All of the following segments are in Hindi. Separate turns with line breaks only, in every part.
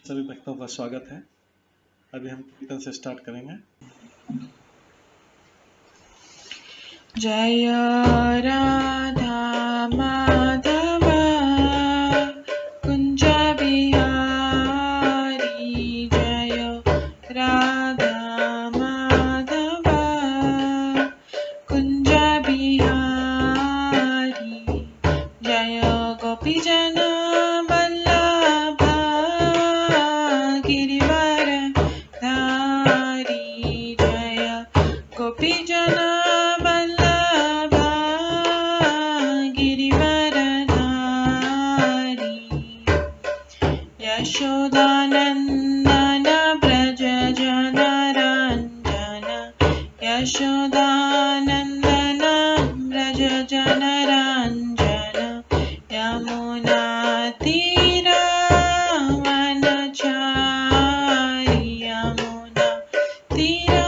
सभी भक्तों का स्वागत है। अभी हम कीर्तन से स्टार्ट करेंगे।
जय राधा माधव कुंज बिहारी, जय राधा माधव कुंज बिहारी, जय गोपीजन वल्लभ गिरिवर धारी, जय गोपीजन वल्लभ गिरिवर धारी, यशोदानंदन व्रज जनरंजन, यशोदानंदन व्रज जनरंजन, यमुना तीरा वनचारी, यमुना तीरा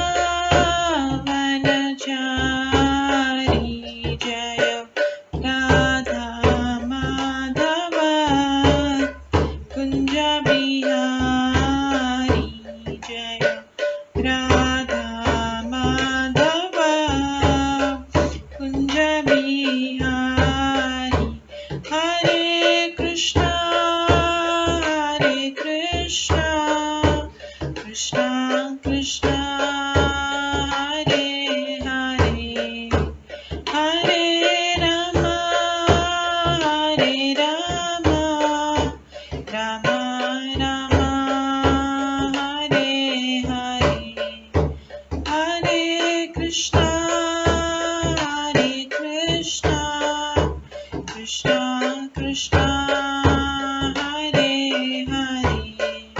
वनचारी, जय राधा माधव कुंज बिहारी, जय राधा माधव कुंज बिहारी, हरे कृष्णा कृष्णा कृष्णा हरे हरे, हरे राम राम राम हरे हरे, हरे कृष्णा कृष्णा कृष्णा हरे हरे, हरे राम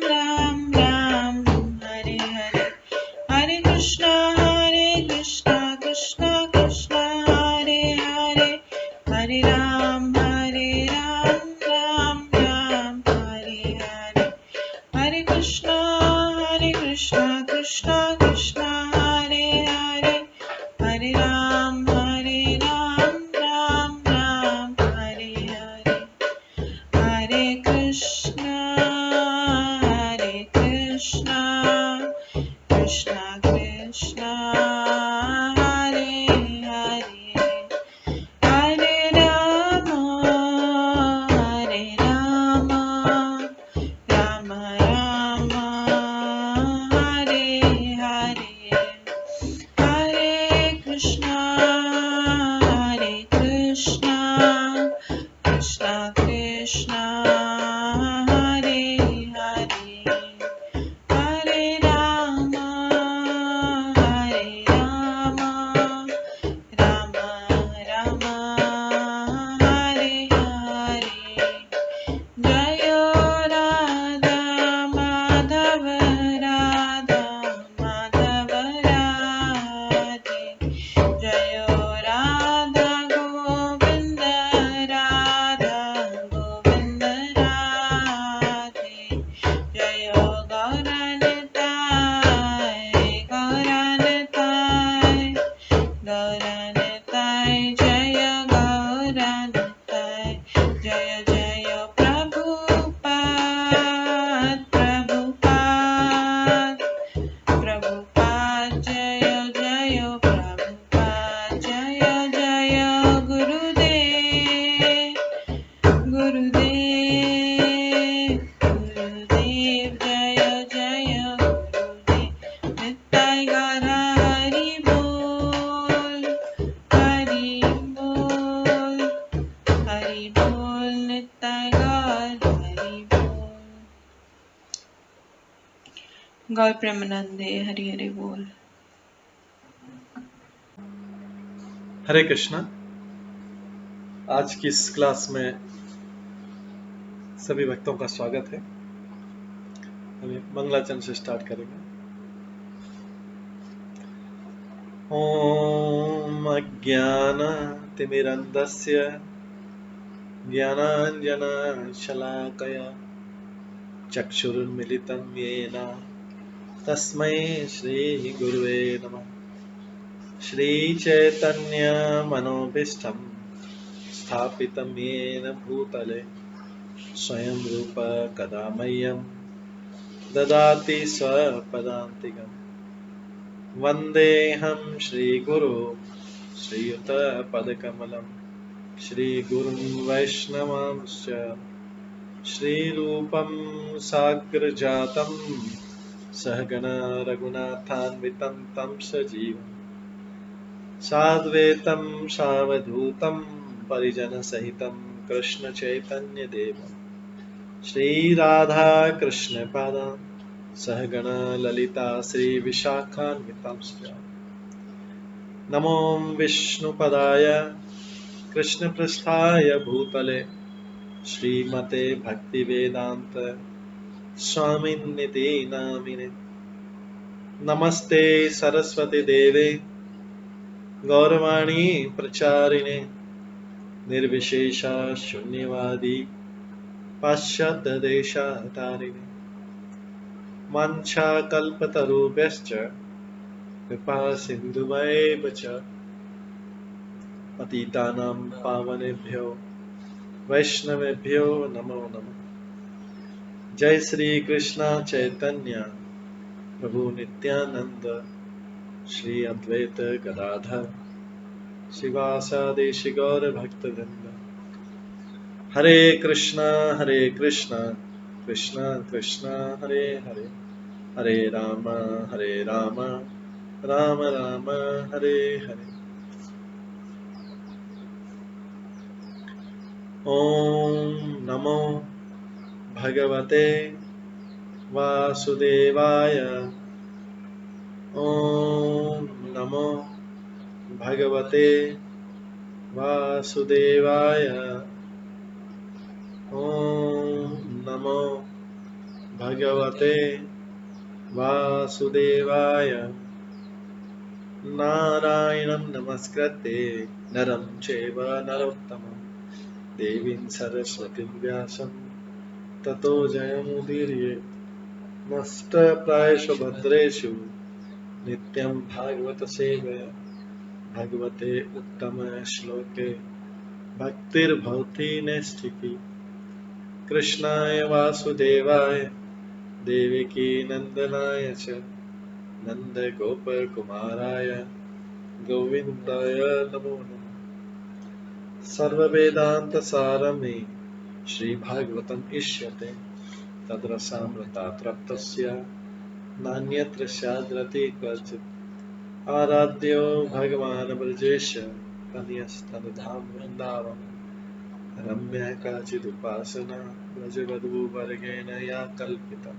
राम राम हरे हरे, हरे कृष्णा कृष्णा कृष्णा हरे हरे, हरे राम राम राम हरे हरे, हरे कृष्णा कृष्णा कृष्णा हरे हरे, हरे राम राम राम हरे हरे, हरे कृष्णा कृष्णा कृष्णा हरे हरे, हरे राम राम राम हरे हरे, हरे कृष्णा कृष्णा कृष्णा हरे हरे, हरे राम राम राम हरे हरे, हरे कृष्णा कृष्णा कृष्णा हरे हरे, हरे राम राम राम हरे हरे, जय राधा माधव राधे, जय राधा गोविंद राधे, जय गौरनिताय जय गौरनिताय, जय जय प्रभुपाद जय जय प्रभुपाद, जय जय गुरुदेव जय जय गुरुदेव, निताय गौर हरि बोल निताय गौर हरि बोल, गौर प्रेमानंदे हरि हरि बोल।
हरे कृष्णा। आज की इस क्लास में सभी भक्तों का स्वागत है। अभी मंगलाचरण से स्टार्ट करेंगे। ॐ अज्ञानतिमिरान्धस्य ज्ञानतिमिरन्धस्य ज्ञानाञ्जनशलाकया चक्षुरुन्मिलितं येन तस्मै श्रीगुरुवे नमः। श्रीचैतन्यमनोभीष्टं स्थापितं येन भूतले स्वयं रूप कदा मह्यं ददाति स्वपदान्तिकम्। वन्देऽहं श्रीगुरो श्रीयुतपदकमलं श्रीगुरुं वैष्णवांश्च श्रीरूपं साग्रजातं सहगण रघुनाथान्वितं तं सजीवं साद्वैतं सावधूतं परिजनसहितं कृष्णचैतन्यदेवं श्रीराधाकृष्णपादान् सहगण ललिता श्रीविशाखान्वितांश्च। नमो विष्णुपदाय कृष्णपृष्ठाय भूतले श्रीमते भक्तिवेदांत स्वामिन्निति नामिने। नमस्ते सरस्वती देवे गौरवाणी प्रचारिणे निर्विशेषा शून्यवादी पाश्चात्य देशातारिणे। वाञ्छाकल्पतरुभ्यश्च कृपा सिन्धुभ्येव च पतितानां पावनेभ्यो वैष्णवेभ्यो नमो नमः। जय श्री कृष्ण चैतन्य प्रभु नित्यानंद श्री अद्वैत गदाधर शिवासादि गौर भक्तवृंद। हरे कृष्णा कृष्णा कृष्णा हरे हरे, हरे राम राम राम हरे हरे। ओम नमो भगवते वासुदेवाय। ओम नमो भगवते वासुदेवाय। ओम नमो भगवते वासुदेवाय। नारायणं नमस्कृत्य नरं चैव नरोत्तमं देवीं सरस्वतीं व्यासं ततो जयमुदीरयेत्। नष्टप्रायेषु भद्रेषु नित्यं भागवत सेवया भगवते उत्तम श्लोके भक्तिर्भवति नैष्ठिकी। कृष्णाय वासुदेवाय देवकी नंदनाय च नन्दगोपकुमाराय गोविन्दाय नमो नमः। सर्ववेदान्तसारमे श्रीभागवतम् इष्यते तद्रसामृतात् नान्यत्र स्याद्रति क्वचित्। आराध्यो भगवान् ब्रजेश तनयस्तनुधाम वृन्दावन रम्या काचिदुपासना व्रजवधूवर्गेण या कल्पिता।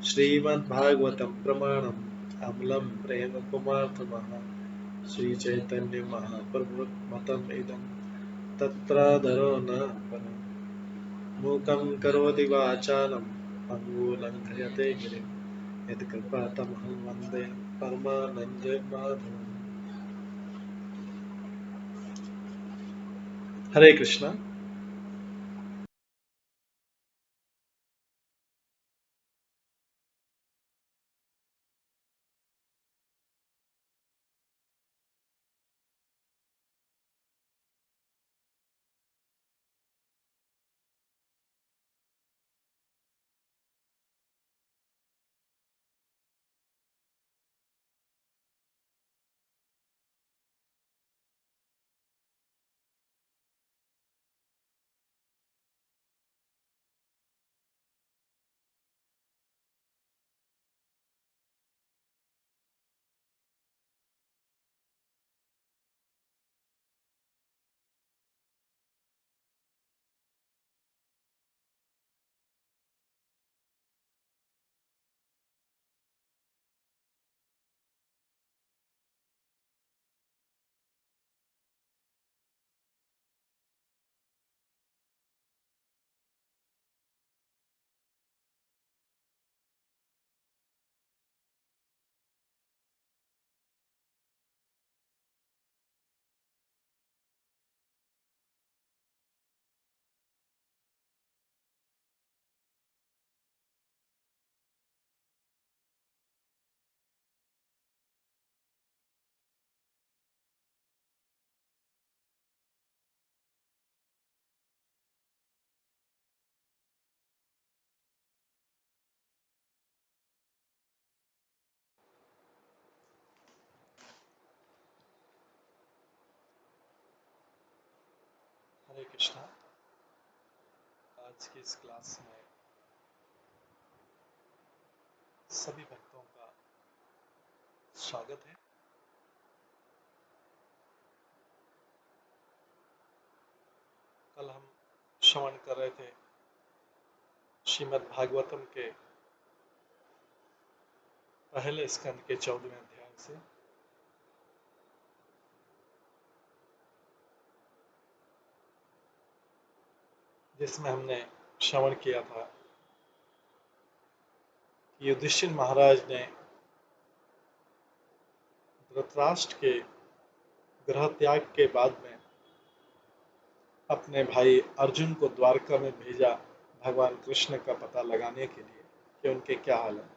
श्रीमद्भागवतं प्रमाणम् अमलं प्रेम कुमार्थमः श्रीचैतन्य महाप्रभुमतम् इदं तत्रादरो न परम्। मूकं करोति वाचालं पङ्गुलङ्घयते गिरिं यत्कृपातमहं वन्दे परमानन्दमाधवम्। हरे कृष्णा। हरे कृष्णा। आज की इस क्लास में सभी भक्तों का स्वागत है। कल हम श्रवण कर रहे थे श्रीमद् भागवतम के पहले स्कंद के 14वें अध्याय से, जिसमें हमने श्रवण किया था कि युधिष्ठिर महाराज ने धृतराष्ट्र के गृह त्याग के बाद में अपने भाई अर्जुन को द्वारका में भेजा भगवान कृष्ण का पता लगाने के लिए कि उनके क्या हाल है।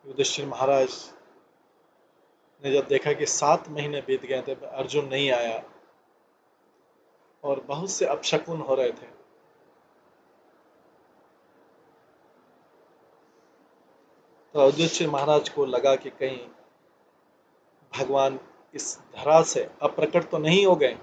युधिष्ठिर महाराज ने जब देखा कि 7 महीने बीत गए थे, अर्जुन नहीं आया और बहुत से अपशकुन हो रहे थे, तो युधिष्ठिर महाराज को लगा कि कहीं भगवान इस धरा से अप्रकट तो नहीं हो गए।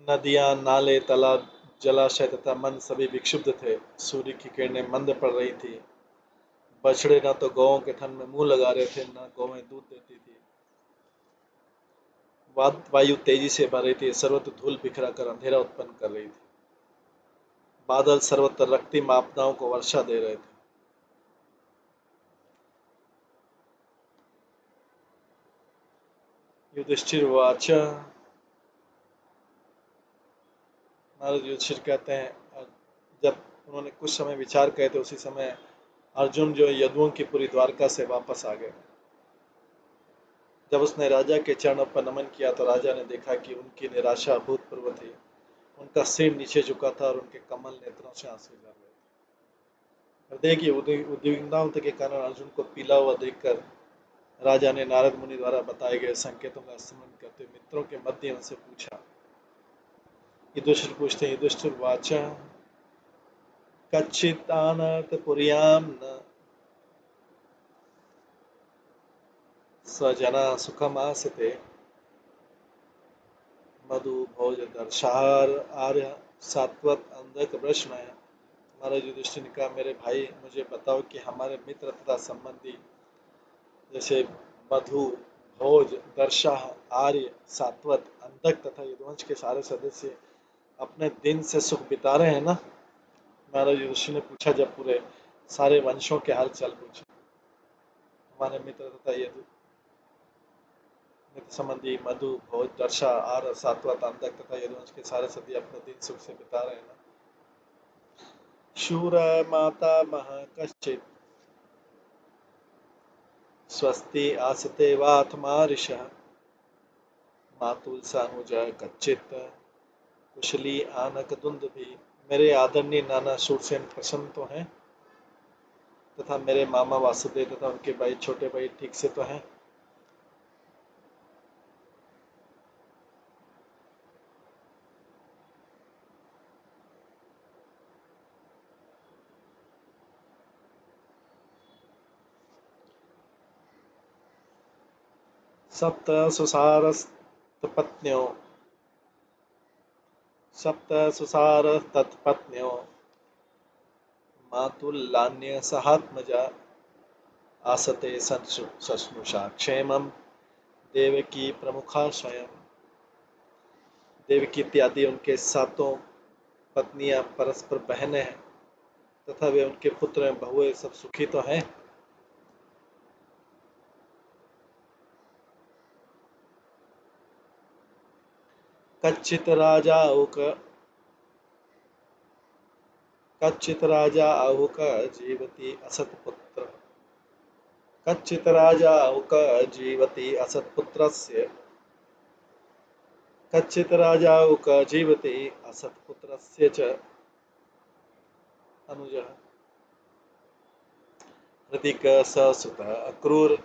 नदियां, नाले, तालाब, जलाशय तथा मन सभी विक्षुब्ध थे। सूर्य की किरणें मंद पड़ रही थी। बछड़े न तो गौओं के थन में मुंह लगा रहे थे, न गौएं दूध देती थी। वायु तेजी से बढ़ रही थी, सर्वत्र धूल बिखरा कर अंधेरा उत्पन्न कर रही थी। बादल सर्वत्र रक्तिम आपदाओं को वर्षा दे रहे थे। युधिष्ठिर वाच, महाराज युधिष्ठिर कहते हैं, जब उन्होंने कुछ समय विचार किए थे, उसी समय अर्जुन जो यदुओं की पूरी द्वारका से वापस आ गए। जब उसने राजा के चरणों पर नमन किया तो राजा ने देखा कि उनकी निराशा अभूतपूर्व थी। उनका सिर नीचे झुका था और उनके कमल नेत्रों से आंसू झर रहे थे। हृदय की उद्विग्नता के कारण अर्जुन को पीला हुआ देखकर राजा ने नारद मुनि द्वारा बताए गए संकेतों का स्मरण करते मित्रों के मध्य उनसे पूछा। युधिष्ठिर पूछते हैं, युधिष्ठिर वाचा कच्चिदानर्थ पुर्याम न स्वजना सुखमासते मधु भोज दर्शार आर्य सात्वत अंधक प्रश्न है। महाराज युधिष्ठिर ने कहा, मेरे भाई मुझे बताओ कि हमारे मित्र तथा संबंधी जैसे मधु, भोज, दर्शा, आर्य, सात्वत, अंधक तथा यदुवंश के सारे सदस्य अपने दिन से सुख बिता रहे हैं ना। महाराज युधिष्ठिर ने पूछा, जब पूरे सारे वंशों के हाल चाल पूछे। हमारे मित्र तथा यदु मित्र संबंधी मधु, भोज, दर्शा, आर, सात्वत, अंधक तथा यदुवंश के सारे सदी अपने दिन सुख से बिता रहे हैं ना। शूर माता मह कश्चित स्वस्ति आसते वात्मा ऋषः मातुल सानुज कच्चित कुशली आनक दुंदुभि। मेरे आदरणीय नाना शूरसेन प्रसन्न तो हैं तथा मेरे मामा वासुदेव तथा उनके भाई छोटे भाई ठीक से तो हैं। सप्त सुसारस्तपत्न्यो सप्त सुसारस्तत्पत्न्यो मातुलान्य सहात्मजा आसते सश्नुषा क्षेमम देवकी प्रमुखा स्वयं। देवकी इत्यादि उनके 7 पत्नियां परस्पर बहनें हैं तथा वे उनके पुत्र एवं बहुएं सब सुखी तो हैं। कच्चित राजा आहुक जीवति असत्पुत्र कच्चित राजा आहुक जीवति असत्पुत्रस्य कच्चित राजा आहुक जीवति असत्पुत्रस्य च अनुजः हृदिक ससुत अक्रूर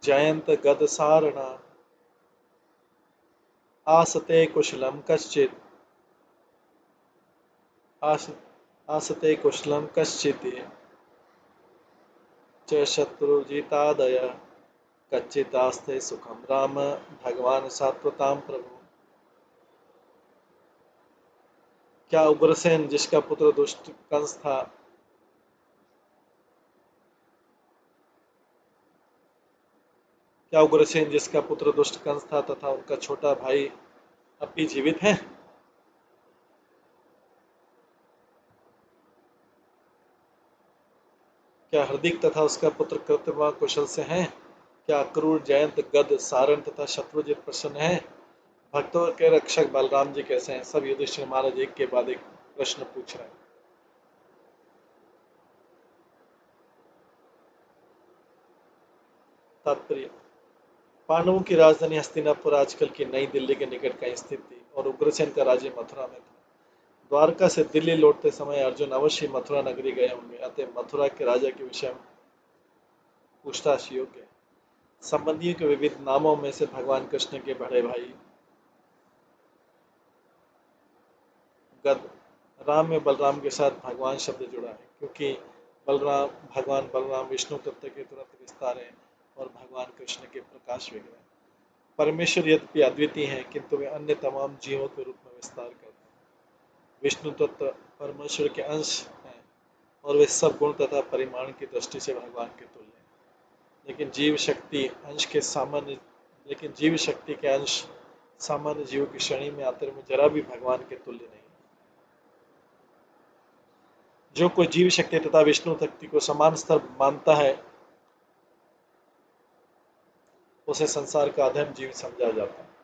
जयंत गद सारणा आसते कुशलम कश्चित आसते कुशलम कश्चित् च शत्रुजितादय कच्चितास्ते सुखम राम भगवान सात्वताम प्रभु। क्या उग्रसेन जिसका पुत्र दुष्ट कंस था क्या उग्रसेन जिसका पुत्र दुष्ट कंस था तथा उनका छोटा भाई अब भी जीवित है? क्या हृदिक तथा उसका पुत्र कृतवर्मा कुशल से हैं? क्या अक्रूर जयंत गद सारण तथा शत्रुजित प्रसन्न है? भक्तों के रक्षक बलराम जी कैसे हैं? सब युधिष्ठिर महाराज एक के बाद एक प्रश्न पूछ रहे हैं। तात्पर्य, पांडवों की राजधानी हस्तिनापुर आजकल की नई दिल्ली के निकट कहीं स्थित थी और उग्रसेन का राज्य मथुरा में था। द्वारका से दिल्ली लौटते समय अर्जुन अवश्य मथुरा नगरी गए होंगे, अतः मथुरा के राजा के विषय में पूछताछ योग्य है। संबंधियों के विविध नामों में से भगवान कृष्ण के बड़े भाई गद राम में बलराम के साथ भगवान शब्द जुड़ा है, क्योंकि भगवान बलराम विष्णु तत्व के तुरंत विस्तार हैं और भगवान कृष्ण के प्रकाश विग्रह हैं। परमेश्वर यद्यपि अद्वितीय हैं, किंतु वे अन्य तमाम जीवों के रूप में विस्तार करते हैं। विष्णु तत्व परमेश्वर के अंश हैं और वे सब गुण तथा परिमाण की दृष्टि से भगवान के तुल्य हैं। लेकिन जीव शक्ति के अंश सामान्य जीवों की श्रेणी में आते में जरा भी भगवान के तुल्य नहीं। जो कोई जीव शक्ति तथा विष्णु शक्ति को समान स्तर मानता है उसे संसार का अधम जीव समझा जाता है।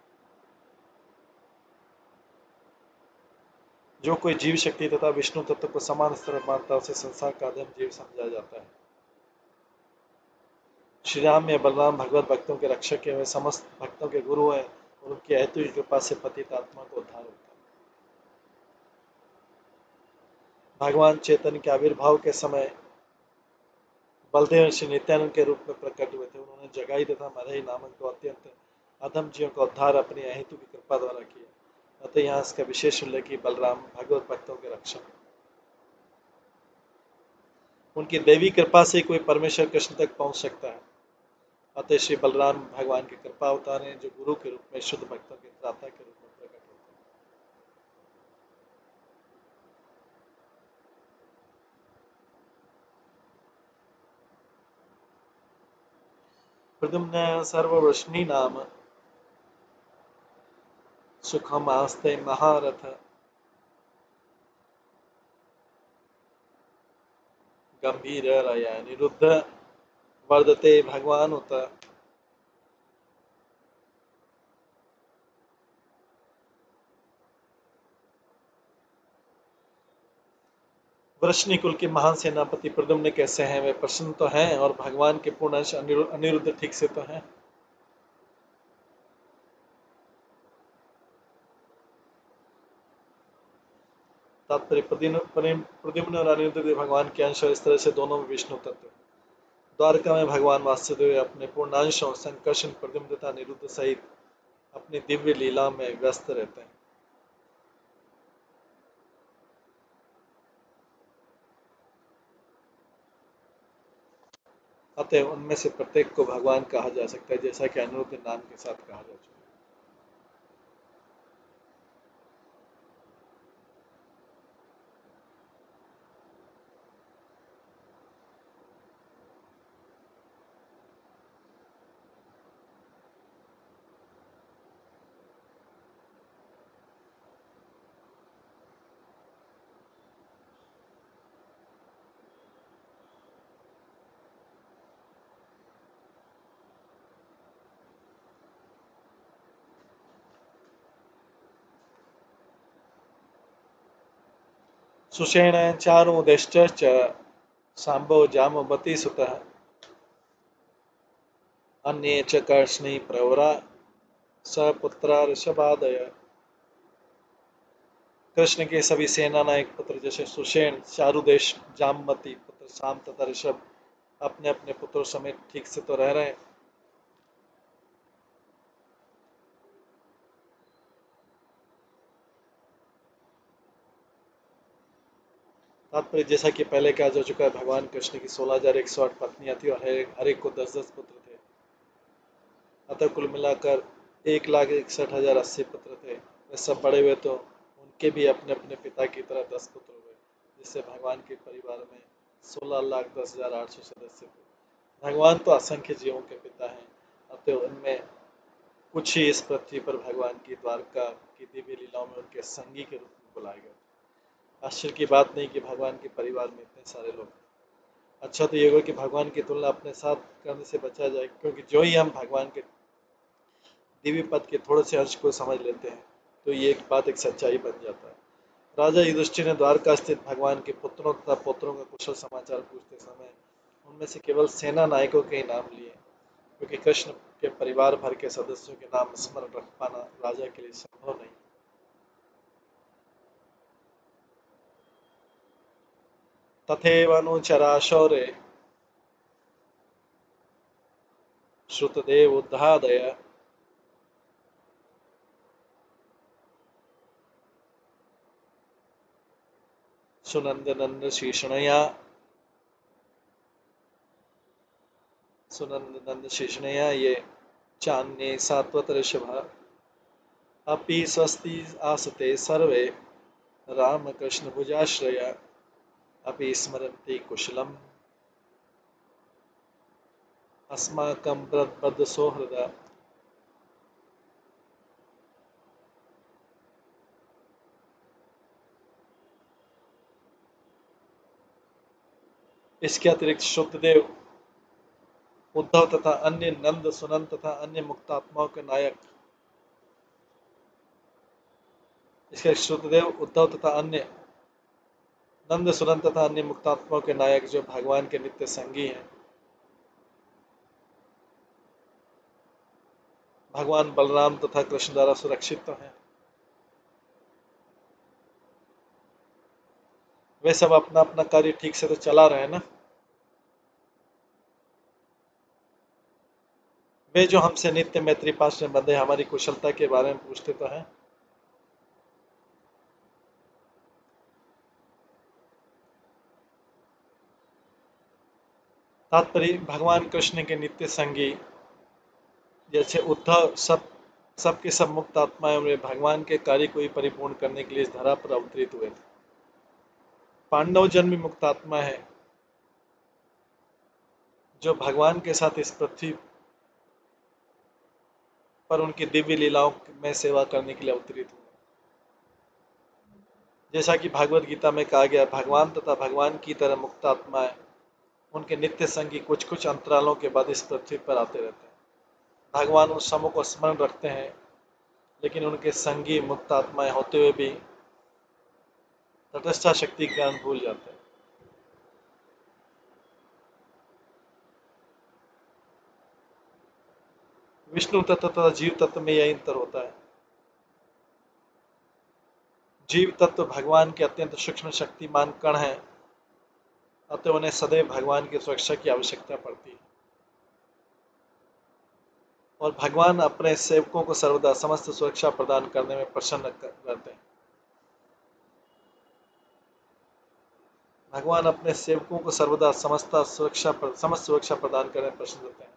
जो कोई जीव शक्ति तथा विष्णु तत्व को समान स्तर मानता है उसे संसार का अधम जीव समझा जाता है। श्री राम या बलराम भगवत भक्तों के रक्षक हैं, वे समस्त भक्तों के गुरु हैं और उनकी अहेतु की कृपा से पतित आत्मा को उद्धार होता है। भगवान चैतन्य के आविर्भाव के समय बलदेव श्री नित्यानंद के रूप में प्रकट हुए थे। उन्होंने जगाई तथा मरई नामक दो अत्यंत अधम जीवों का उद्धार अपनी अहेतु की कृपा द्वारा किया। अतः यहाँ इसका विशेष उल्लेख कि बलराम भगवत भक्तों के रक्षक। उनकी दैवी कृपा से कोई परमेश्वर कृष्ण तक पहुंच सकता है। अतः श्री बलराम भगवान के कृपा अवतार हैं, जो गुरु के रूप में शुद्ध भक्तों के त्राता के रूप में प्रकट होते हैं। प्रद्युम्न सर्ववृष्णि नाम सुखम आस्ते महारथ गंभीर रया निरुद्ध वर्धते भगवान उत। वृष्णि कुल के महान सेनापति प्रद्युम्न कैसे हैं? वे प्रसन्न तो हैं और भगवान के पूर्ण अंश अनिरुद्ध ठीक से तो हैं। तात्पर्य, प्रद्युम्न और अनिरुद्ध भगवान के अंश और इस तरह से दोनों में विष्णु तत्व है। द्वारका में भगवान वासुदेव अपने पूर्णांशों संकर्षण प्रद्युम्न तथा अनिरुद्ध सहित अपनी दिव्य लीला में व्यस्त रहते हैं। अतः उनमें से प्रत्येक को भगवान कहा जा सकता है, जैसा कि अनिरुद्ध नाम के साथ कहा जा चुका है। सुषेण चारुदेश्च शाम्भो जाम्बवती सुतः अन्ये च कर्ष्णी प्रवरा सपुत्रा ऋषभादय। कृष्ण के सभी सेना नायक पुत्र जैसे सुषेण, चारुदेश, जामवती पुत्र शाम तथा ऋषभ अपने अपने पुत्रों समेत ठीक से तो रह रहे हैं। तात्पर्य जैसा कि पहले कहा जा चुका है, भगवान कृष्ण की 16,108 पत्नियां थी और हर एक को 10-10 पुत्र थे। अतः कुल मिलाकर 1,61,080 पुत्र थे। वे सब बड़े हुए तो उनके भी अपने अपने पिता की तरह 10 पुत्र हुए, जिससे भगवान के परिवार में 16,10,800 सदस्य थे। भगवान तो असंख्य जीवों के पिता हैं, अतः उनमें कुछ ही इस पृथ्वी पर भगवान की द्वारका की दिव्य लीलाओं में उनके संगी के रूप में बुलाए गए। आश्चर्य की बात नहीं कि भगवान के परिवार में इतने सारे लोग हैं। अच्छा तो ये होगा कि भगवान की तुलना अपने साथ करने से बचा जाए, क्योंकि जो ही हम भगवान के दिव्य पद के थोड़े से अंश को समझ लेते हैं तो ये एक सच्चाई बन जाता है। राजा युधिष्ठिर ने द्वारका स्थित भगवान के पुत्रों तथा पौत्रों का कुशल समाचार पूछते समय उनमें से केवल सेना नायकों के ही नाम लिए, क्योंकि कृष्ण के परिवार भर के सदस्यों के नाम स्मरण रख पाना राजा के लिए संभव नहीं। तथैवनुचरा शौरे श्रुतदेव उद्धादय सुनंदनंद शीर्षणया ये चान्ये सात्वत ऋषभ अपि स्वस्ति आसते सर्वे रामकृष्ण भुजाश्रया अपि स्मरन्ति कुशलम् अस्माकं बद्ध सौहृद। इसके अतिरिक्त शुद्धदेव उद्धव तथा अन्य नंद सुनंद तथा अन्य मुक्तात्माओं के नायक इसके शुद्धदेव उद्धव तथा अन्य नंद सुनंद तथा अन्य मुक्तात्माओं के नायक जो भगवान के नित्य संगी हैं, भगवान बलराम तथा कृष्ण द्वारा सुरक्षित तो हैं। वे सब अपना अपना कार्य ठीक से तो चला रहे हैं ना। वे जो हमसे नित्य मैत्री पाश में बंधे हमारी कुशलता के बारे में पूछते तो हैं। तात्पर्य भगवान कृष्ण के नित्य संगी जैसे उद्धव सबके सब मुक्त आत्माएं में भगवान के कार्य को ही परिपूर्ण करने के लिए इस धरा पर अवतरित हुए थे। पांडव जन्मी मुक्त आत्मा है जो भगवान के साथ इस पृथ्वी पर उनकी दिव्य लीलाओं में सेवा करने के लिए अवतरित हुए। जैसा कि भागवत गीता में कहा गया, भगवान तथा भगवान की तरह मुक्त आत्माएं उनके नित्य संगी कुछ कुछ अंतरालों के बाद इस पृथ्वी पर आते रहते हैं। भगवान उन समूह को स्मरण रखते हैं, लेकिन उनके संगी मुक्त आत्माएं होते हुए भी तटस्था शक्ति ज्ञान भूल जाते हैं। विष्णु तत्व तथा जीव तत्व में यह अंतर होता है। जीव तत्व भगवान के अत्यंत सूक्ष्म शक्तिमान कण हैं, अतः उन्हें सदैव भगवान की सुरक्षा की आवश्यकता पड़ती है और भगवान अपने सेवकों को सर्वदा समस्त सुरक्षा प्रदान करने में प्रसन्न रहते हैं। भगवान अपने सेवकों को सर्वदा समस्त सुरक्षा प्रदान करने में प्रसन्न रहते हैं।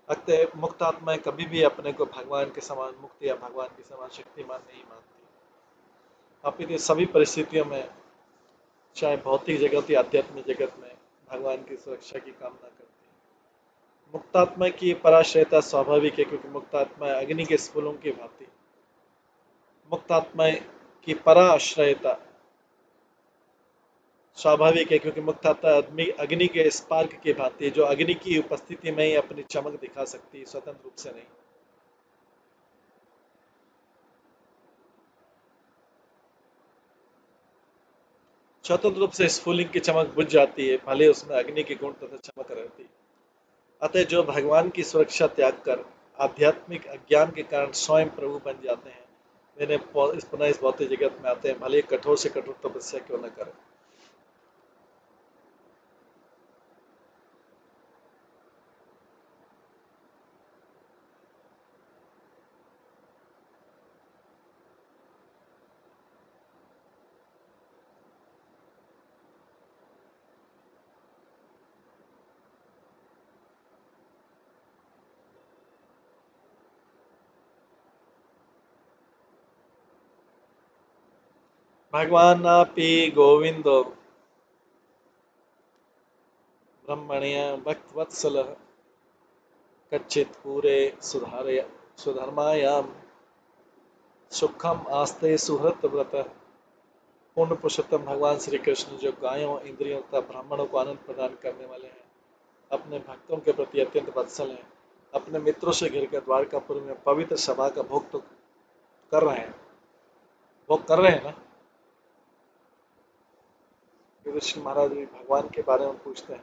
अतः मुक्त आत्माएं कभी भी अपने को भगवान के समान मुक्त या भगवान के समान शक्तिमान नहीं मानती। अपितु सभी परिस्थितियों में, चाहे भौतिक जगत या आध्यात्मिक जगत में, भगवान की सुरक्षा की कामना करती है। मुक्तात्मा की पराश्रयता स्वाभाविक है, क्योंकि मुक्तात्मा अग्नि के स्फुलों की भांति। मुक्तात्मा की पराश्रयता स्वाभाविक है, क्योंकि मुक्तात्मा अग्नि के स्पार्क की भांति, जो अग्नि की उपस्थिति में ही अपनी चमक दिखा सकती है, स्वतंत्र रूप से नहीं। स्वतंत्र रूप से स्फुलिंग की चमक बुझ जाती है, भले उसमें अग्नि के गुण तथा चमक रहती है। अतः जो भगवान की सुरक्षा त्याग कर आध्यात्मिक अज्ञान के कारण स्वयं प्रभु बन जाते हैं, वे पुनः इस भौतिक जगत में आते हैं, भले कठोर से कठोर तपस्या क्यों न करें। भगवानापि गोविंदो ब्रह्मण्य भक्तवत्सलः कच्चित् पूरे सुधर्मायाम सुखम आस्ते सुहृत व्रत। पूर्ण पुरुषोत्तम भगवान श्री कृष्ण जो गायों इंद्रियों तथा ब्राह्मणों को आनंद प्रदान करने वाले हैं, अपने भक्तों के प्रति अत्यंत वत्सल हैं, अपने मित्रों से घिरकर द्वारकापुर में पवित्र सभा का भोग तो कर रहे हैं, भोग कर रहे हैं ना। युधिष्ठिर महाराज भी भगवान के बारे में पूछते हैं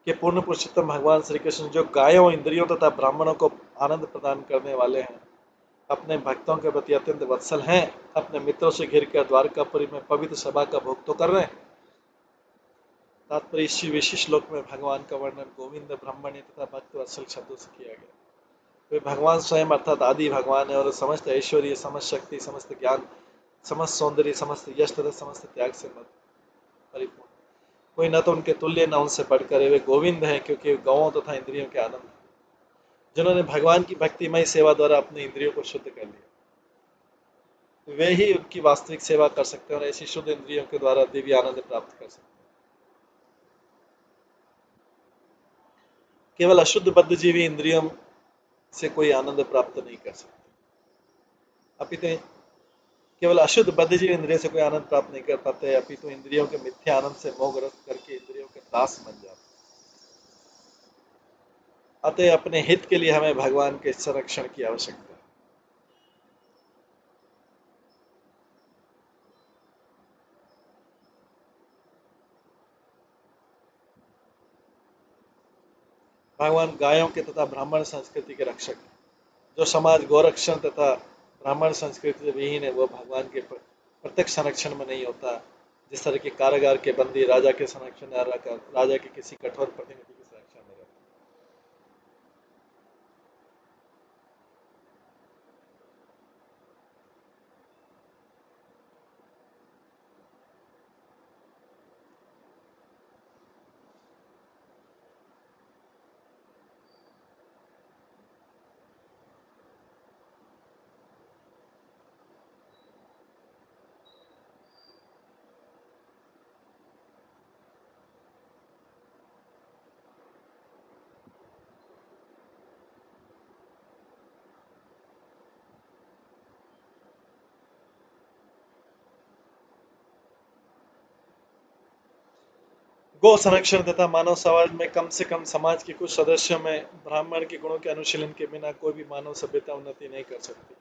कि पूर्ण पुरुषोत्तम भगवान श्री कृष्ण जो गायों इंद्रियों तथा ब्राह्मणों को आनंद प्रदान करने वाले हैं, अपने भक्तों के प्रति अत्यंत वत्सल हैं, अपने मित्रों से घिरकर द्वारकापुरी में पवित्र सभा का भोग तो कर रहे हैं। तात्पर्य इसी विशेष श्लोक में भगवान का वर्णन गोविंद ब्रह्मण्य तथा भक्त वत्सल शब्दों से किया गया। वे भगवान स्वयं अर्थात आदि भगवान है और समस्त ऐश्वर्य, समस्त शक्ति, समस्त ज्ञान, समस्त सौंदर्य, समस्त यश तथा समस्त त्याग से परिपूर्ण। कोई न तो उनके तुल्य न उनसे बढ़कर है। वे गोविंद हैं क्योंकि वे गौओं तथा इंद्रियों के आनंद हैं, जिन्होंने भगवान की भक्तिमय सेवा द्वारा अपने इंद्रियों को शुद्ध कर लिया। वे ही उनकी वास्तविक सेवा कर सकते हैं और ऐसी शुद्ध इंद्रियों के द्वारा दिव्य आनंद प्राप्त कर सकते हैं। केवल अशुद्ध बद्धजीवी इंद्रियों से कोई आनंद प्राप्त नहीं कर सकते। अपितु केवल अशुद्ध बद्धजीवी इंद्रियों से कोई आनंद प्राप्त नहीं कर पाते, अपितु इंद्रियों के मिथ्या आनंद से मोहग्रस्त करके इंद्रियों के दास बन जाते। अतः अपने हित के लिए हमें भगवान के संरक्षण की आवश्यकता है। भगवान गायों के तथा ब्राह्मण संस्कृति के रक्षक हैं। जो समाज गौरक्षण तथा ब्राह्मण संस्कृति से विहीन है, वो भगवान के प्रत्यक्ष संरक्षण में नहीं होता। जिस तरह के कारागार के बंदी राजा के संरक्षण में रहकर राजा के किसी कठोर प्रतिनिधि के संरक्षण में रहते। गौ संरक्षण तथा मानव समाज में कम से कम समाज के कुछ सदस्यों में ब्राह्मण के गुणों के अनुशीलन के बिना कोई भी मानव सभ्यता उन्नति नहीं कर सकती।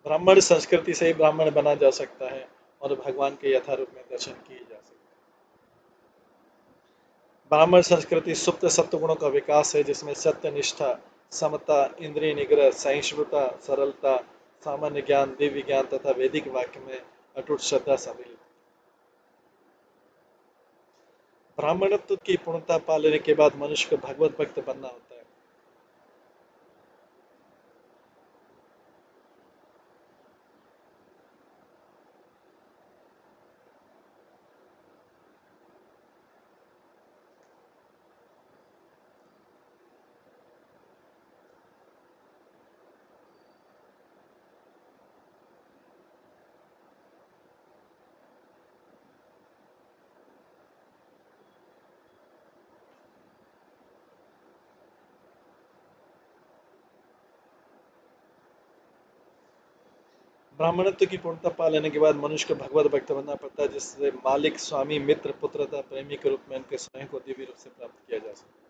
ब्राह्मण संस्कृति से ही ब्राह्मण बना जा सकता है और भगवान के यथारूप में दर्शन किए जा सकते हैं। ब्राह्मण संस्कृति सुप्त सत्वगुणों का विकास है, जिसमें सत्य, निष्ठा, समता, इंद्रिय निग्रह, सहिष्णुता, सरलता, सामान्य ज्ञान, दिव्य ज्ञान तथा वैदिक वाक्य में अटूट श्रद्धा शामिल है। ब्राह्मणत्व की पूर्णता पा लेने के बाद मनुष्य को भगवत भक्त बनना होता है। ब्राह्मणत्व की पूर्णता पा लेने के बाद मनुष्य को भगवत भक्त बनना पड़ता है, जिससे मालिक, स्वामी, मित्र, पुत्र तथा प्रेमी के रूप में उनके स्नेह को दिव्य रूप से प्राप्त किया जा सकता है।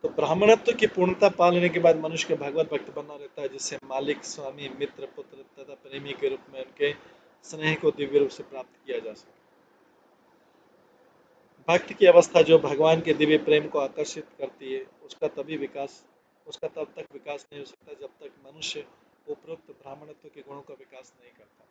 तो ब्राह्मणत्व की पूर्णता पा लेने के बाद मनुष्य को भगवत भक्त बनना रहता है, जिससे मालिक, स्वामी, मित्र, पुत्र तथा प्रेमी के रूप में उनके स्नेह को दिव्य रूप से प्राप्त किया जा सके। भक्त की अवस्था जो भगवान के दिव्य प्रेम को आकर्षित करती है, उसका तब तक विकास नहीं हो सकता जब तक मनुष्य उपरोक्त ब्राह्मणत्व के गुणों का विकास नहीं करता।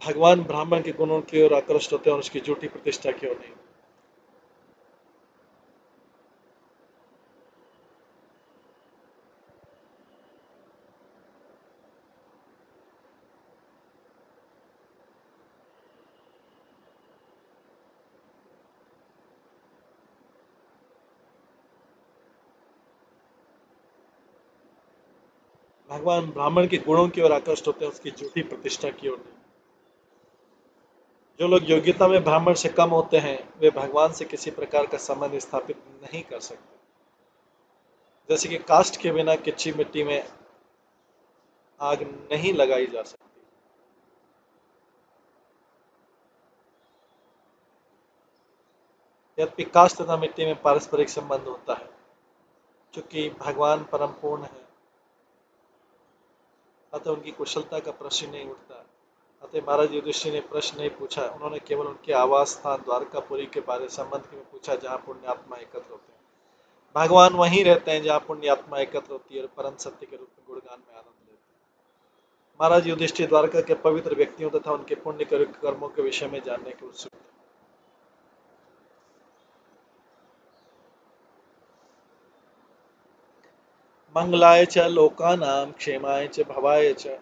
भगवान ब्राह्मण के गुणों की ओर आकृष्ट होते हैं और उसकी झूठी प्रतिष्ठा की ओर नहीं। भगवान ब्राह्मण के गुणों की ओर आकृष्ट होते हैं, उसकी झूठी प्रतिष्ठा की ओर नहीं। जो लोग योग्यता में ब्राह्मण से कम होते हैं वे भगवान से किसी प्रकार का संबंध स्थापित नहीं कर सकते। जैसे कि काष्ठ के बिना कच्ची मिट्टी में आग नहीं लगाई जा सकती। यद्यपि काष्ठ तथा मिट्टी में पारस्परिक संबंध होता है, चूंकि भगवान परम पूर्ण है अतः उनकी कुशलता का प्रश्न नहीं उठता। अतः महाराज युधिष्ठिर ने प्रश्न नहीं पूछा, उन्होंने केवल उनके आवास स्थान द्वारकापुरी के बारे संबंध में पूछा जहाँ पुण्यात्मा एकत्र होते हैं। भगवान वहीं रहते हैं जहाँ पुण्यात्मा एकत्र होती है और परम सत्य के रूप में गुणगान में आनंद लेते हैं। महाराज युधिष्ठिर द्वारका के पवित्र व्यक्तियों तथा उनके पुण्य कर्मों के विषय में जानने के उत्सुक थे। मंगलाय च लोकानां क्षेमाय च भवाय च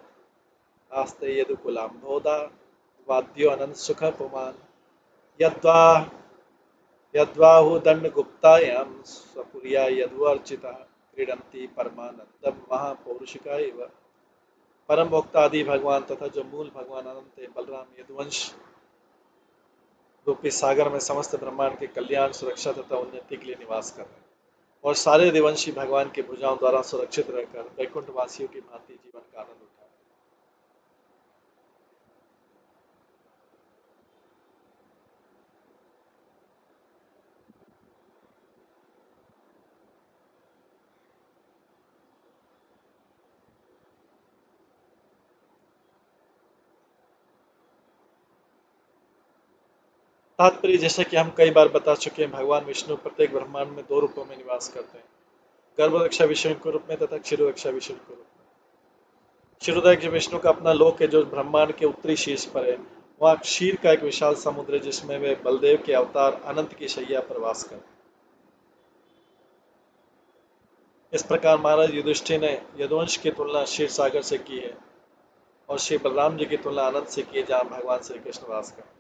आस्ते यदुकुलाम्भोदा वाद्यो अनंत सुख पुमान यद्वा यद्वाहुदण्डगुप्तायां स्वपुर्या यदुअर्चिता क्रीडन्ति परमानंदम महापौरुषिका इव। परम भोक्ता आदि भगवान तथा जो मूल भगवान अनंत है, बलराम यदुवंश रूपी सागर में समस्त ब्रह्मांड के कल्याण, सुरक्षा तथा उन्नति के लिए निवास कर रहे हैं और सारे देवंशी भगवान की भुजाओं द्वारा सुरक्षित रहकर वैकुंठ वासियों की भांति जीवन का आनंद उठा रहे हैं। तात्पर्य जैसा कि हम कई बार बता चुके हैं, भगवान विष्णु प्रत्येक ब्रह्मांड में दो रूपों में निवास करते हैं, गर्भरक्षा विष्णु के रूप में तथा क्षीररक्षा विष्णु के रूप में। क्षीरोदय विष्णु का अपना लोक है जो ब्रह्मांड के उत्तरी शीर्ष पर है। वहाँ क्षीर का एक विशाल समुद्र है जिसमें वे बलदेव के अवतार अनंत की शैया पर वास करते हैं। इस प्रकार महाराज युधिष्ठिर ने यदुवंश की तुलना क्षीर सागर से की है और श्री बलराम जी की तुलना अनंत से की है जहाँ भगवान श्री कृष्ण वास करते हैं।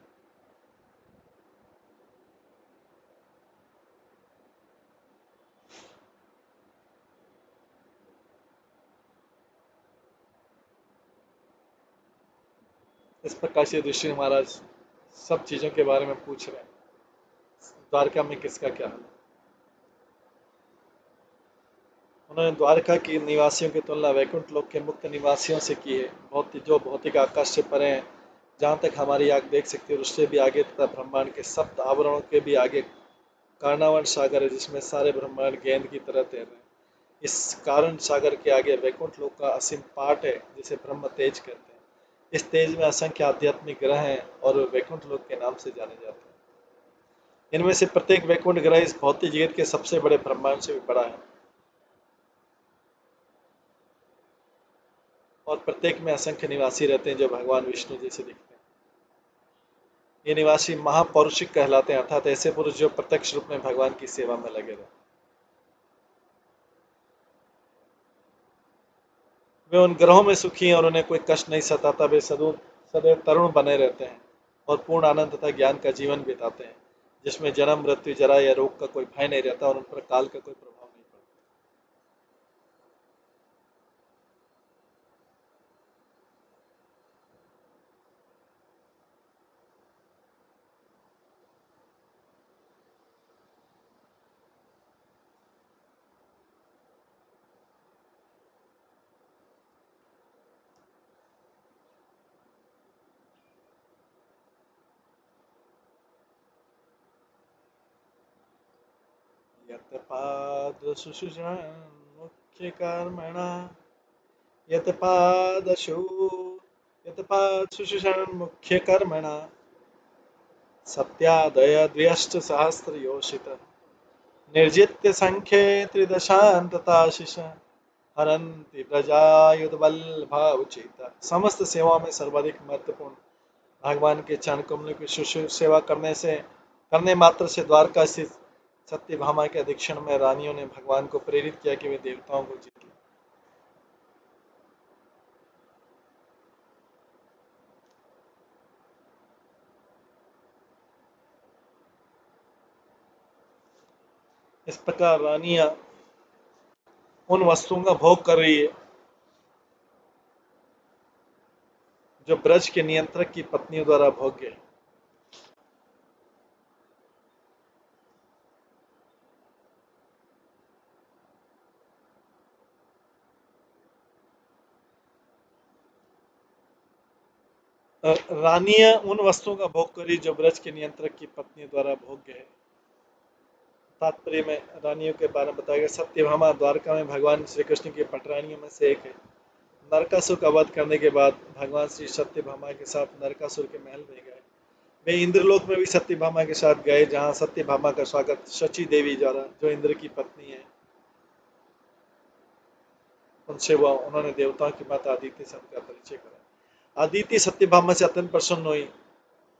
इस प्रकार से युधिष्ठिर महाराज सब चीजों के बारे में पूछ रहे हैं। द्वारका में किसका क्या हाल है। उन्होंने द्वारका की निवासियों की तुलना वैकुंठ लोक के मुक्त निवासियों से की है, जो भौतिक आकाश से परे हैं, जहाँ तक हमारी आँख देख सकती है, और उससे भी आगे तथा ब्रह्मांड के सप्त आवरणों के भी आगे कारणावन सागर है जिसमें सारे ब्रह्मांड गेंद की तरह तैर रहे हैं। इस कारण सागर के आगे वैकुंठ लोक का असीम पाट है जिसे ब्रह्म तेज कहते हैं। इस तेज में असंख्य आध्यात्मिक ग्रह हैं और वे वैकुंठ लोक के नाम से जाने जाते हैं। इनमें से प्रत्येक वैकुंठ ग्रह इस भौतिक जगत के सबसे बड़े ब्रह्मांड से भी बड़ा है और प्रत्येक में असंख्य निवासी रहते हैं जो भगवान विष्णु जैसे दिखते हैं। ये निवासी महापौरुषिक कहलाते हैं, अर्थात ऐसे पुरुष जो प्रत्यक्ष रूप में भगवान की सेवा में लगे रहते हैं। वे उन ग्रहों में सुखी हैं और उन्हें कोई कष्ट नहीं सताता। वे सदैव तरुण बने रहते हैं और पूर्ण आनंद तथा ज्ञान का जीवन बिताते हैं जिसमें जन्म मृत्यु जरा या रोग का कोई भय नहीं रहता और उन पर काल का कोई प्रभाव नहीं पड़ता। यत्पादशुषुषान् मुख्यकर्मणा यत्पादशु यत्पादशुषुषान् मुख्यकर्मणा सत्यादयद्व्यष्ट सहस्रयोषित निर्जित्य संख्ये त्रिदशान्तताशिष हरन्ति प्रजायुधवल्लभा उचित। समस्त सेवाओं में सर्वाधिक महत्वपूर्ण भगवान के चरण कमलों की सेवा करने मात्र से द्वारका स्थित सत्यभामा के अधीक्षण में रानियों ने भगवान को प्रेरित किया कि वे देवताओं को जीत लें। इस प्रकार रानियां उन वस्तुओं का भोग कर रही है जो ब्रज के नियंत्रक की पत्नियों द्वारा भोग्य है। रानियां उन वस्तुओं का भोग करी जो ब्रज के नियंत्रक की पत्नियों द्वारा भोग्य है। तात्पर्य में रानियों के बारे में बताया गया। सत्यभामा द्वारका में भगवान श्री कृष्ण की पटरानियों में से एक है। नरकासुर का वध करने के बाद भगवान श्री सत्यभामा के साथ नरकासुर के महल में गए। वे इंद्रलोक में भी सत्यभामा के साथ गए, जहां सत्यभामा का स्वागत शची देवी द्वारा, जो इंद्र की पत्नी है, उनसे हुआ। उन्होंने देवताओं की माता अदिति से उनका परिचय करा। अदिति सत्यभामा से अत्यंत प्रसन्न हुई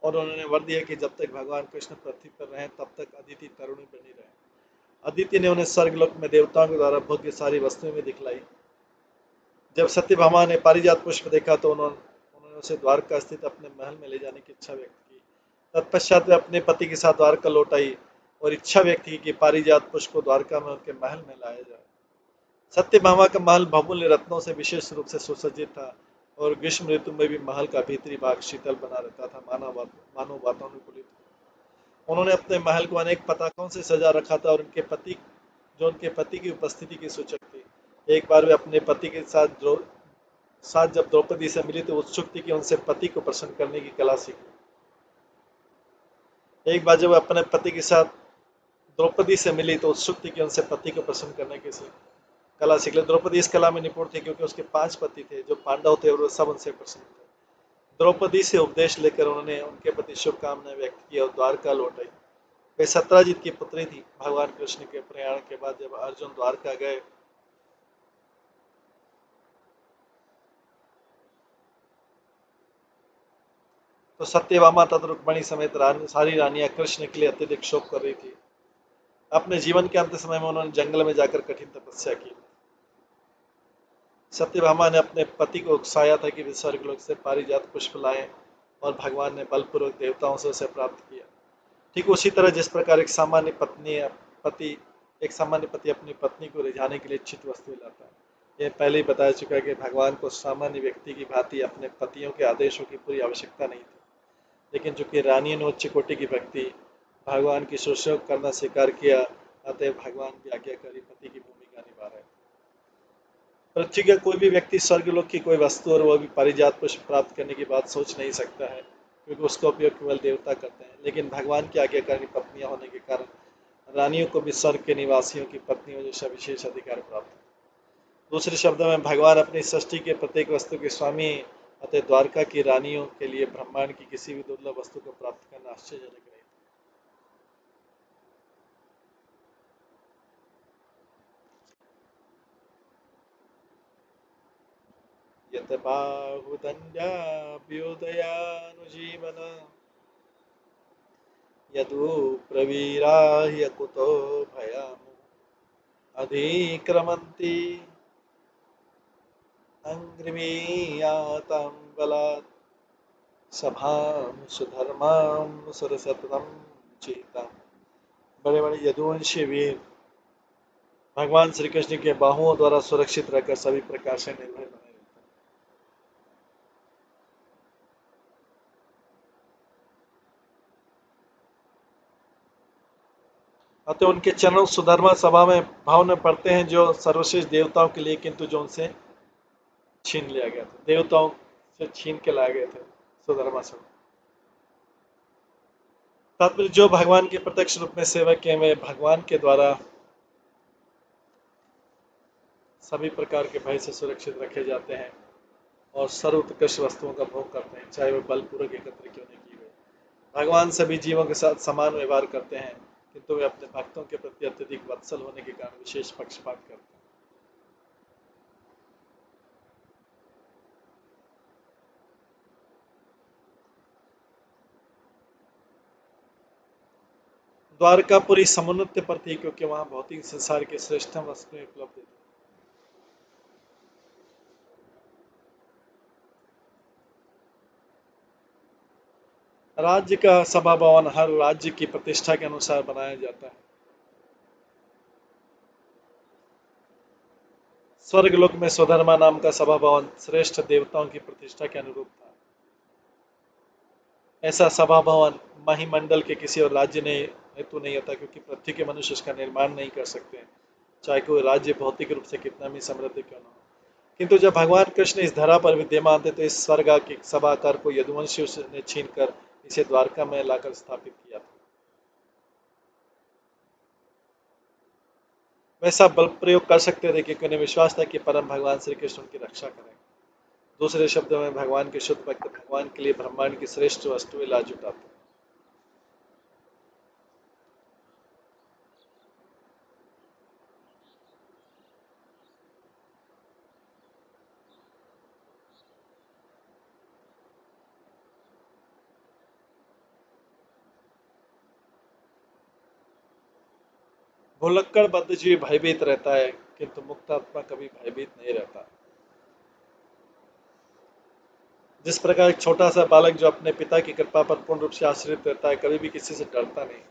और उन्होंने वर दिया कि जब तक भगवान कृष्ण पृथ्वी पर रहे तब तक अदिति तरुणी बनी रहे। अदिति ने उन्हें स्वर्गलोक में देवताओं के द्वारा भोग्य सारी वस्तुएं भी दिखलाई। जब सत्यभामा ने पारिजात पुष्प देखा तो उन्होंने उसे द्वारका स्थित अपने महल में ले जाने की इच्छा व्यक्त की। तत्पश्चात वे अपने पति के साथ द्वारका लौट आई और इच्छा व्यक्त की कि पारिजात पुष्प को द्वारका में उनके महल में लाया जाए। सत्यभामा का महल बहुमूल्य रत्नों से विशेष रूप से सुसज्जित था और ग्रीष्म ऋतु में भी महल का भीतरी भाग शीतल बना रहता था, मानव वातानुकूलित। उन्होंने अपने महल को अनेक पताकों से सजा रखा था और उनके पति की उपस्थिति की सूचक थी। एक बार वे अपने पति के साथ जब द्रौपदी से मिली तो उत्सुक थी कि उनसे पति को प्रसन्न करने की कला सीखी। एक बार जब वे अपने पति के साथ द्रौपदी से मिली तो उत्सुक थी कि उनसे पति को प्रसन्न करने की कला सीख ले। द्रौपदी इस कला में निपुण थी क्योंकि उसके 5 पति थे जो पांडव थे और वे सब उनसे प्रसन्न थे। द्रौपदी से उपदेश लेकर उन्होंने उनके प्रति शुभकामनाएं व्यक्त की और द्वारका लौट आई। वे सत्राजित की पुत्री थी। भगवान कृष्ण के प्रयाण के बाद जब अर्जुन द्वारका गए तो सत्यभामा तथा रुक्मिणी समेत सारी रानियां कृष्ण के लिए अत्यधिक शोक कर रही थी। अपने जीवन के अंत समय में उन्होंने जंगल में जाकर कठिन तपस्या की। सत्यभामा ने अपने पति को उकसाया था कि वे स्वर्गलोक से पारिजात पुष्प लाएं और भगवान ने बलपूर्वक देवताओं से उसे प्राप्त किया। ठीक उसी तरह जिस प्रकार एक सामान्य पति अपनी पत्नी को रिझाने के लिए इच्छित वस्तु लाता है। यह पहले ही बताया चुका है कि भगवान को सामान्य व्यक्ति की भांति अपने पतियों के आदेशों की पूरी आवश्यकता नहीं थी, लेकिन चूंकि रानी ने उच्च कोटि की भक्ति भगवान की शुश्रूषा करना स्वीकार किया, अतः भगवान की आज्ञाकारी पति की भूमिका निभा रहे। पृथ्वी का कोई भी व्यक्ति स्वर्गलोक की कोई वस्तु और वह भी पारिजात पुष्प प्राप्त करने की बात सोच नहीं सकता है, क्योंकि उसका उपयोग केवल देवता करते हैं। लेकिन भगवान की आज्ञाकारी पत्नियां होने के कारण रानियों को भी स्वर्ग के निवासियों की पत्नियों जैसा विशेष अधिकार प्राप्त है। दूसरे शब्दों में भगवान अपनी सृष्टि के प्रत्येक वस्तु के स्वामी, अतः द्वारका की रानियों के लिए ब्रह्मांड की किसी भी दुर्लभ वस्तु को प्राप्त करना आश्चर्यजनक नहीं। यत बाहुदण्डाभ्युदयानुजीवन यदु प्रवीराह्य कुतो भयम् अधिक्रमन्ति अङ्घ्रिमीयातां बलात् सभां सुधर्मां सुरसततं चेतां। बड़े बड़े यदुवंशी वीर भगवान श्री कृष्ण के बाहुओं द्वारा सुरक्षित रहकर सभी प्रकार से निर्भय बने रहते हैं। अतः उनके चरणों सुधर्मा सभा में भाव में पड़ते हैं, जो सर्वश्रेष्ठ देवताओं के लिए, किंतु जो उनसे छीन लिया गया था, देवताओं से छीन के लाए गए थे। सुधर्मा सभा तात्पर्य जो भगवान के प्रत्यक्ष रूप में सेवक हैं, वे भगवान के द्वारा सभी प्रकार के भय से सुरक्षित रखे जाते हैं और सर्वोत्कृष्ट वस्तुओं का भोग करते हैं, चाहे वे बलपूर्वक एकत्र क्यों नहीं की गई। भगवान सभी जीवों के साथ समान व्यवहार करते हैं, किंतु वे अपने भक्तों के प्रति अत्यधिक वत्सल होने के कारण विशेष पक्षपात करते हैं। द्वारकापुरी समुन्नत पर थी क्योंकि वहां भौतिक संसार के श्रेष्ठतम वस्तुएं उपलब्ध थी। राज्य का सभा भवन हर राज्य की प्रतिष्ठा के अनुसार बनाया जाता है। स्वर्गलोक में सुधर्मा नाम का सभा भवन श्रेष्ठ देवताओं की प्रतिष्ठा के अनुरूप था। ऐसा सभा भवन महिमंडल के किसी और राज्य ने हेतु नहीं होता, क्योंकि पृथ्वी के मनुष्य उसका निर्माण नहीं कर सकते, चाहे कोई राज्य भौतिक रूप से कितना भी समृद्ध क्यों न हो। किंतु जब भगवान कृष्ण इस धरा पर विद्यमान थे तो इस स्वर्ग के सभाकार को यदुवंशियों ने छीनकर इसे द्वारका में लाकर स्थापित किया था। वैसा बल प्रयोग कर सकते थे क्योंकि उन्हें विश्वास था कि परम भगवान श्री कृष्ण उनकी रक्षा करेंगे। दूसरे शब्दों में भगवान के शुद्ध भक्त भगवान के लिए ब्रह्मांड की श्रेष्ठ वस्तुएं ला जुटाते। भुलक्कड़ बद्धजीवी भयभीत रहता है, किंतु मुक्त आत्मा कभी भयभीत नहीं रहता। जिस प्रकार एक छोटा सा बालक जो अपने पिता की कृपा पर पूर्ण रूप से आश्रित रहता है, कभी भी किसी से डरता नहीं।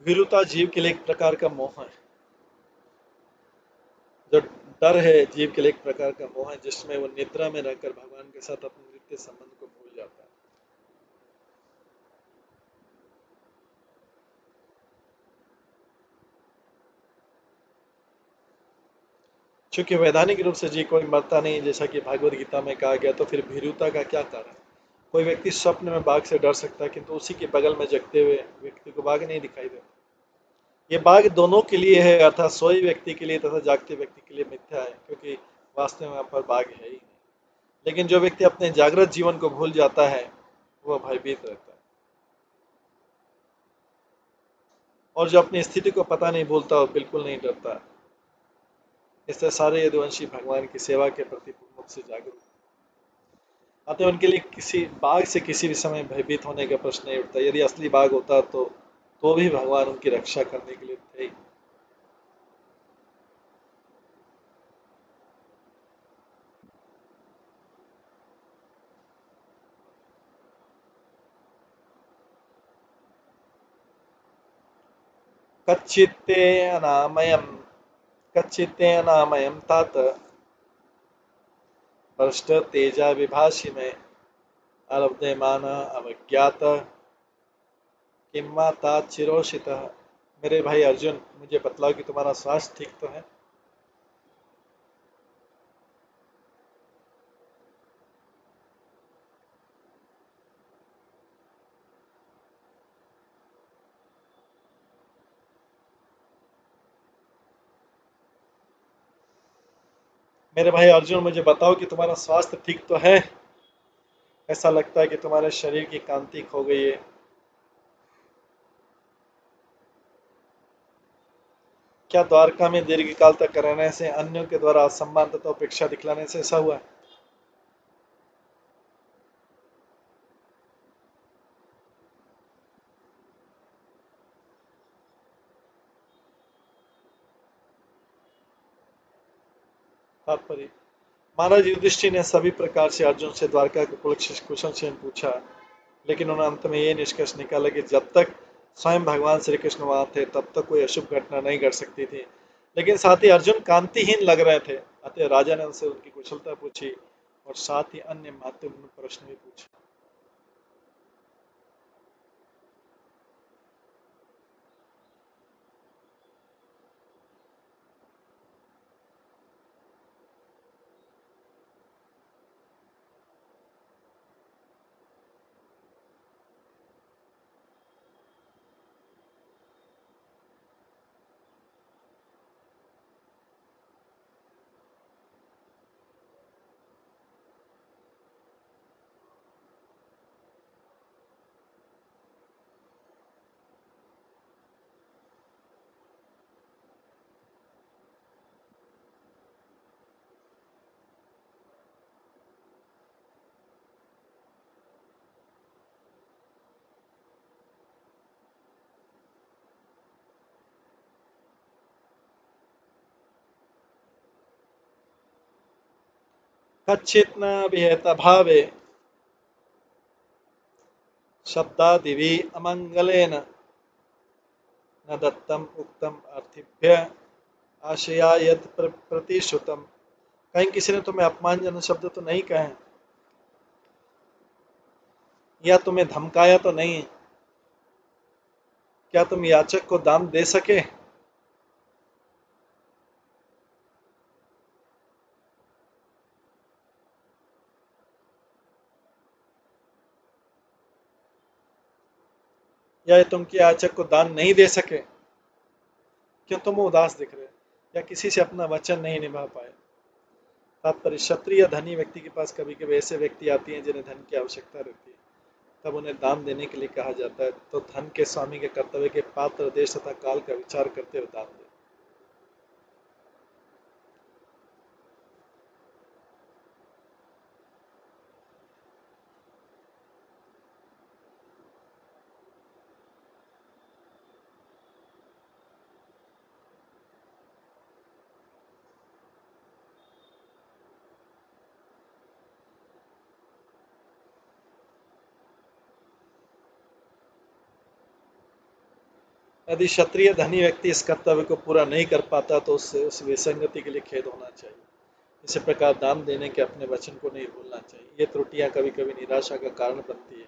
भीरुता जीव के लिए एक प्रकार का मोह है। जो डर है जीव के लिए एक प्रकार का मोह है, जिसमें वो निद्रा में रहकर भगवान के साथ अपने नित्य संबंध को भूल जाता है। चूंकि वैधानिक रूप से जी कोई मरता नहीं, जैसा कि भागवत गीता में कहा गया, तो फिर भीरुता का क्या कारण। कोई व्यक्ति स्वप्न में बाघ से डर सकता है, किंतु उसी के बगल में जगते हुए व्यक्ति को बाघ नहीं दिखाई देता। ये बाघ दोनों के लिए है, अर्थात सोए व्यक्ति के लिए तथा जागते व्यक्ति के लिए मिथ्या है, क्योंकि वास्तव में वहां पर बाघ है ही नहीं। लेकिन जो व्यक्ति अपने जागृत जीवन को भूल जाता है वह भयभीत रहता है, और जो अपनी स्थिति को पता नहीं भूलता वो बिल्कुल नहीं डरता। इससे सारे यदुवंशी भगवान की सेवा के प्रति पूर्ण रूप से जागरूक, अतः उनके लिए किसी बाघ से किसी भी समय भयभीत होने का प्रश्न नहीं उठता। यदि असली बाघ होता तो भी भगवान उनकी रक्षा करने के लिए थे ही। कच्चित्ते अनामयम कच्चित्ते अनामयम तात भ्रष्ट तेजा विभाषी में अवध्यमान अवज्ञात किम्मा तात चिरोषित। मेरे भाई अर्जुन, मुझे बतलाओ कि तुम्हारा स्वास्थ्य ठीक तो है। मेरे भाई अर्जुन, मुझे बताओ कि तुम्हारा स्वास्थ्य ठीक तो है। ऐसा लगता है कि तुम्हारे शरीर की कांति खो गई है। क्या द्वारका में दीर्घकाल तक रहने से, अन्यों के द्वारा असम्मान तथा उपेक्षा दिखलाने से ऐसा हुआ? तात्पर्य, महाराज युधिष्ठिर ने सभी प्रकार से अर्जुन से द्वारका के कुशल क्षेम पूछा, लेकिन उन्होंने अंत में ये निष्कर्ष निकाला कि जब तक स्वयं भगवान श्री कृष्ण वहां थे तब तक कोई अशुभ घटना नहीं घट सकती थी। लेकिन साथ ही अर्जुन कांतिहीन लग रहे थे, अतः राजा ने उनसे उनकी कुशलता पूछी और साथ ही अन्य महत्वपूर्ण प्रश्न भी पूछे। कच्चित् न विहेत भावे शब्दादिवि अमंगलेन न दत्तम उक्तम अर्थिभ्य आशया यत् प्रतिश्रुतम। कहीं किसी ने तुम्हें अपमानजनक शब्द तो नहीं कहे, या तुम्हें धमकाया तो नहीं? क्या तुम याचक को दाम दे सके? या तुम कि याचक को दान नहीं दे सके? क्यों तुम उदास दिख रहे, या किसी से अपना वचन नहीं निभा पाए? तात्पर्य, क्षत्रिय धनी व्यक्ति के पास कभी कभी ऐसे व्यक्ति आते हैं जिन्हें धन की आवश्यकता रहती है, तब उन्हें दान देने के लिए कहा जाता है। तो धन के स्वामी के कर्तव्य के पात्र देश तथा काल का विचार करते हुए दान दे। यदि क्षत्रिय धनी व्यक्ति इस कर्तव्य को पूरा नहीं कर पाता तो उससे उस विसंगति के लिए खेद होना चाहिए। इसी प्रकार दान देने के अपने वचन को नहीं भूलना चाहिए। ये त्रुटियां कभी कभी निराशा का कारण बनती है।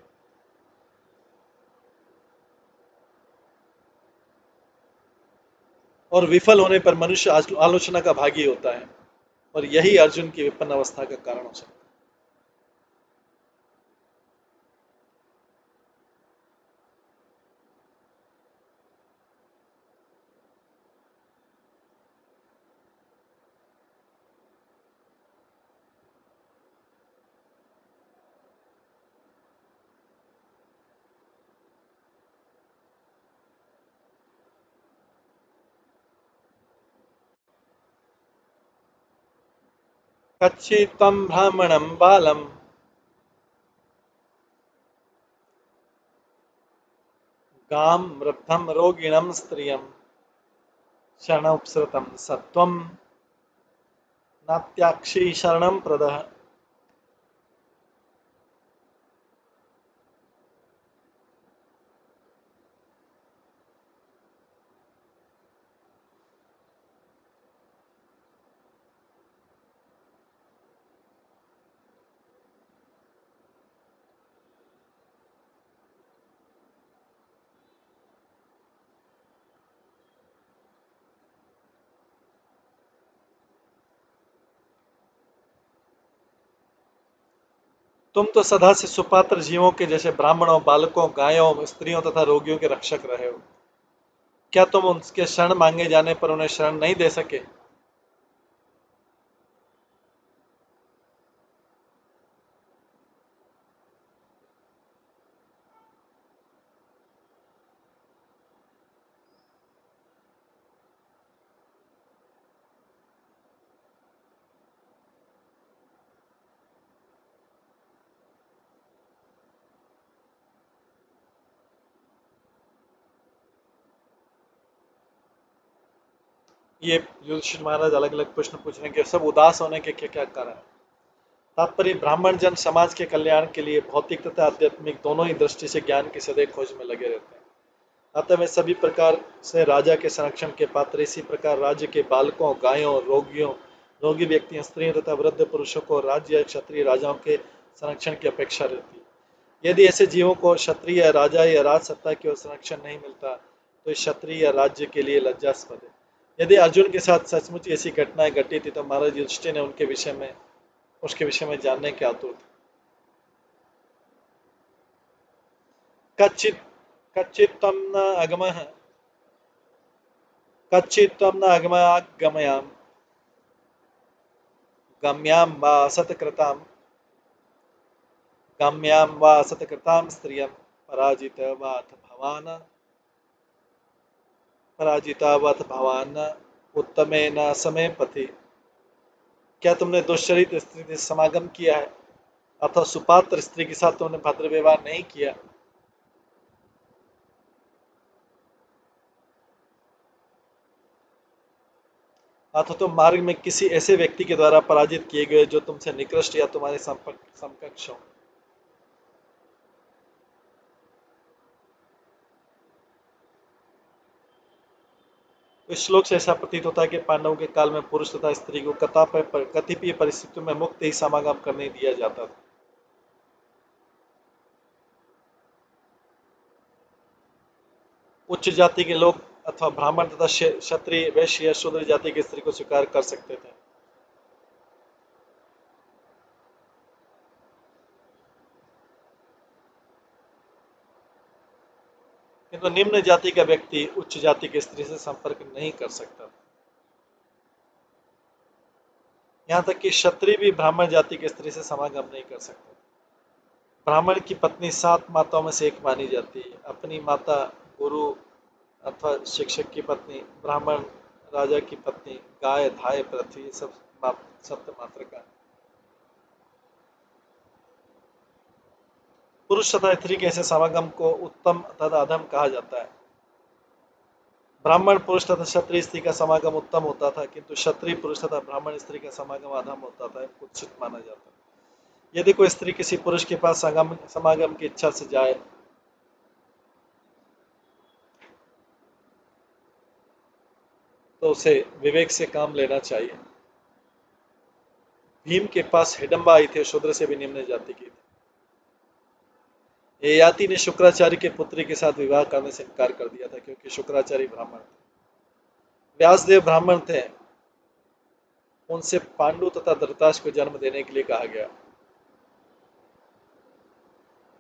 और विफल होने पर मनुष्य आलोचना का भागी होता है, और यही अर्जुन की विपन्न अवस्था का कारण हो सकता है। कच्चित्तं ब्राह्मणं बालं गां वृद्धं रोगिणं स्त्रियं शरणोपसृतं सत्वं नात्याक्षी शरणं प्रदः। तुम तो सदा से सुपात्र जीवों के जैसे ब्राह्मणों, बालकों, गायों, स्त्रियों तथा रोगियों के रक्षक रहे हो। क्या तुम उनके शरण मांगे जाने पर उन्हें शरण नहीं दे सके? ये युधिष्ठिर महाराज अलग अलग प्रश्न पूछने के, सब उदास होने के क्या क्या कारण? तात्पर्य, ब्राह्मण जन समाज के कल्याण के लिए भौतिक तथा आध्यात्मिक दोनों ही दृष्टि से ज्ञान की सदैव खोज में लगे रहते हैं। अतः वे सभी प्रकार से राजा के संरक्षण के पात्र। इसी प्रकार राज्य के बालकों, गायों, रोगियों, रोगी व्यक्तियों, स्त्रियों तथा वृद्ध पुरुषों को राज्य या क्षत्रिय राजाओं के संरक्षण की अपेक्षा रहती है। यदि ऐसे जीवों को क्षत्रिय या राजा या राज सत्ता की ओर संरक्षण नहीं मिलता तो इस क्षत्रिय या राज्य के लिए लज्जास्पद है। यदि अर्जुन के साथ सचमुच ऐसी घटनाएं घटी थी तो महाराज युधिष्ठिर ने उसके विषय में जानने के आतुर थे। कच्चित कच्चित त्वं न अगमः कच्चित् त्वं न अगमयागमयां गम्यां वा असत्कृतां स्त्रियं पराजितावथ भवान उत्तमेन समय पथि। क्या तुमने दुष्चरित स्त्री से समागम किया है अथवा सुपात्र स्त्री के साथ तुमने भद्र व्यवहार नहीं किया? अथवा तुम मार्ग में किसी ऐसे व्यक्ति के द्वारा पराजित किए गए जो तुमसे निकृष्ट या तुम्हारे समकक्ष हो। तो इस श्लोक से ऐसा प्रतीत होता है कि पांडवों के काल में पुरुष तथा स्त्री को कतिपय परिस्थितियों में मुक्त ही समागम करने दिया जाता था। उच्च जाति के लोग अथवा ब्राह्मण तथा क्षत्रिय वैश्य या शूद्र जाति की स्त्री को स्वीकार कर सकते थे, किंतु निम्न जाति का व्यक्ति उच्च जाति की स्त्री से संपर्क नहीं कर सकता। यहाँ तक कि क्षत्रिय भी ब्राह्मण जाति की स्त्री से समागम नहीं कर सकते। ब्राह्मण की पत्नी 7 माताओं में से एक मानी जाती है। अपनी माता, गुरु अथवा शिक्षक की पत्नी, ब्राह्मण राजा की पत्नी, गाय, धाय, पृथ्वी, सब सप्त मात्र का। पुरुष तथा स्त्री के ऐसे समागम को उत्तम तथा अधम कहा जाता है। ब्राह्मण पुरुष तथा क्षत्रिय स्त्री का समागम उत्तम होता था, किंतु क्षत्रिय पुरुष तथा ब्राह्मण स्त्री का समागम अधम होता था, कुत्सित माना जाता है। यदि कोई स्त्री किसी पुरुष के पास समागम की इच्छा से जाए तो उसे विवेक से काम लेना चाहिए। भीम के पास हिडम्बा आई थी, शूद्र से भी निम्न जाति की थी। ययाति ने शुक्राचार्य के पुत्री के साथ विवाह करने से इनकार कर दिया था, क्योंकि शुक्राचार्य ब्राह्मण थे। व्यासदेव ब्राह्मण थे, उनसे पांडु तथा धृतराष्ट्र को जन्म देने के लिए कहा गया।